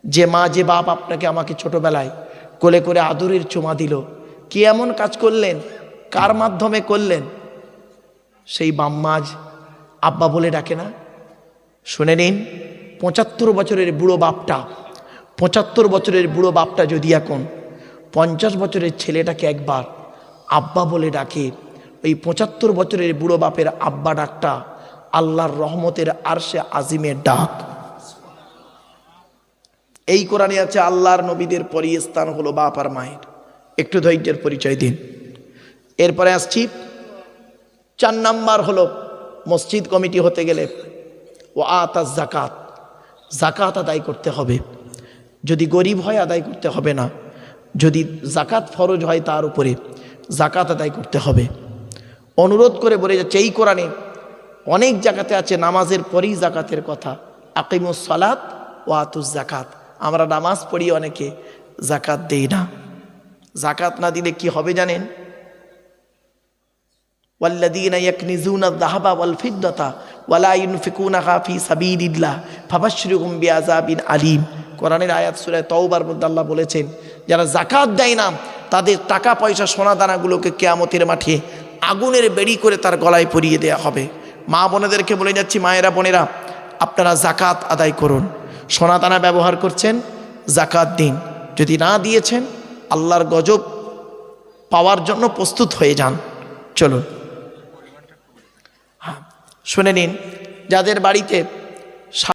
যে মা যে বাপ আপনাকে আমাকে ছোটবেলায় কোলে করে আদরের চুমা দিল, কি এমন কাজ করলেন, কার মাধ্যমে করলেন? সেই বাম্মা আজ আব্বা বলে ডাকে না। শুনে নিন, 75 বছরের বুড়ো বাপটা, 75 বছরের বুড়ো বাপটা যদি এখন 50 বছরের ছেলেটাকে একবার আব্বা বলে ডাকে, ওই 75 বছরের বুড়ো বাপের আব্বা ডাকটা আল্লাহর রহমতের আরশে আজিমের ডাক। এই কোরআনে আছে আল্লাহর নবীদের পরই স্থান হলো বাপ আর মায়ের। একটু ধৈর্যের পরিচয় দিন। এরপরে আসছি 4 নাম্বার হলো মসজিদ কমিটি হতে গেলে ও আতা জাকাত, জাকাত আদায় করতে হবে। যদি গরিব হয় আদায় করতে হবে না, যদি জাকাত ফরজ হয় তার উপরে জাকাত আদায় করতে হবে। অনুরোধ করে বলে যাচ্ছে এই কোরআনে অনেক জায়গাতে আছে নামাজের পরেই জাকাতের কথা। আকিমুস সালাত ওয়া আতুজ জাকাত। আমরা নামাজ পড়ি, অনেকে জাকাত দেই না। জাকাত না দিলে কি হবে জানেন? ওয়াল্লাযীনা ইয়াকনিজুনা আয-যাহাবা ওয়াল ফিদ্দাতা ওয়ালা ইউনফিকুনাহা ফী সাবিলিল্লাহ ফাবাশশিরহুম বিআযাবিন আলীম। কোরআনের আয়াত সূরা তাওবার মধ্যে আল্লাহ বলেছেন, যারা জাকাত দেয় না তাদের টাকা পয়সা সোনা দানাগুলোকে কিয়ামতের মাঠে আগুনের বেড়ি করে তার গলায় পরিয়ে দেয়া হবে। মা বোনেদেরকে বলে যাচ্ছি, মায়েরা বোনেরা আপনারা জাকাত আদায় করুন। সোনা দানা ব্যবহার করছেন, জাকাত দিন। যদি না দিয়েছেন আল্লাহর গজব পাওয়ার জন্য প্রস্তুত হয়ে যান। চলুন, হ্যাঁ শুনে নিন, যাদের বাড়িতে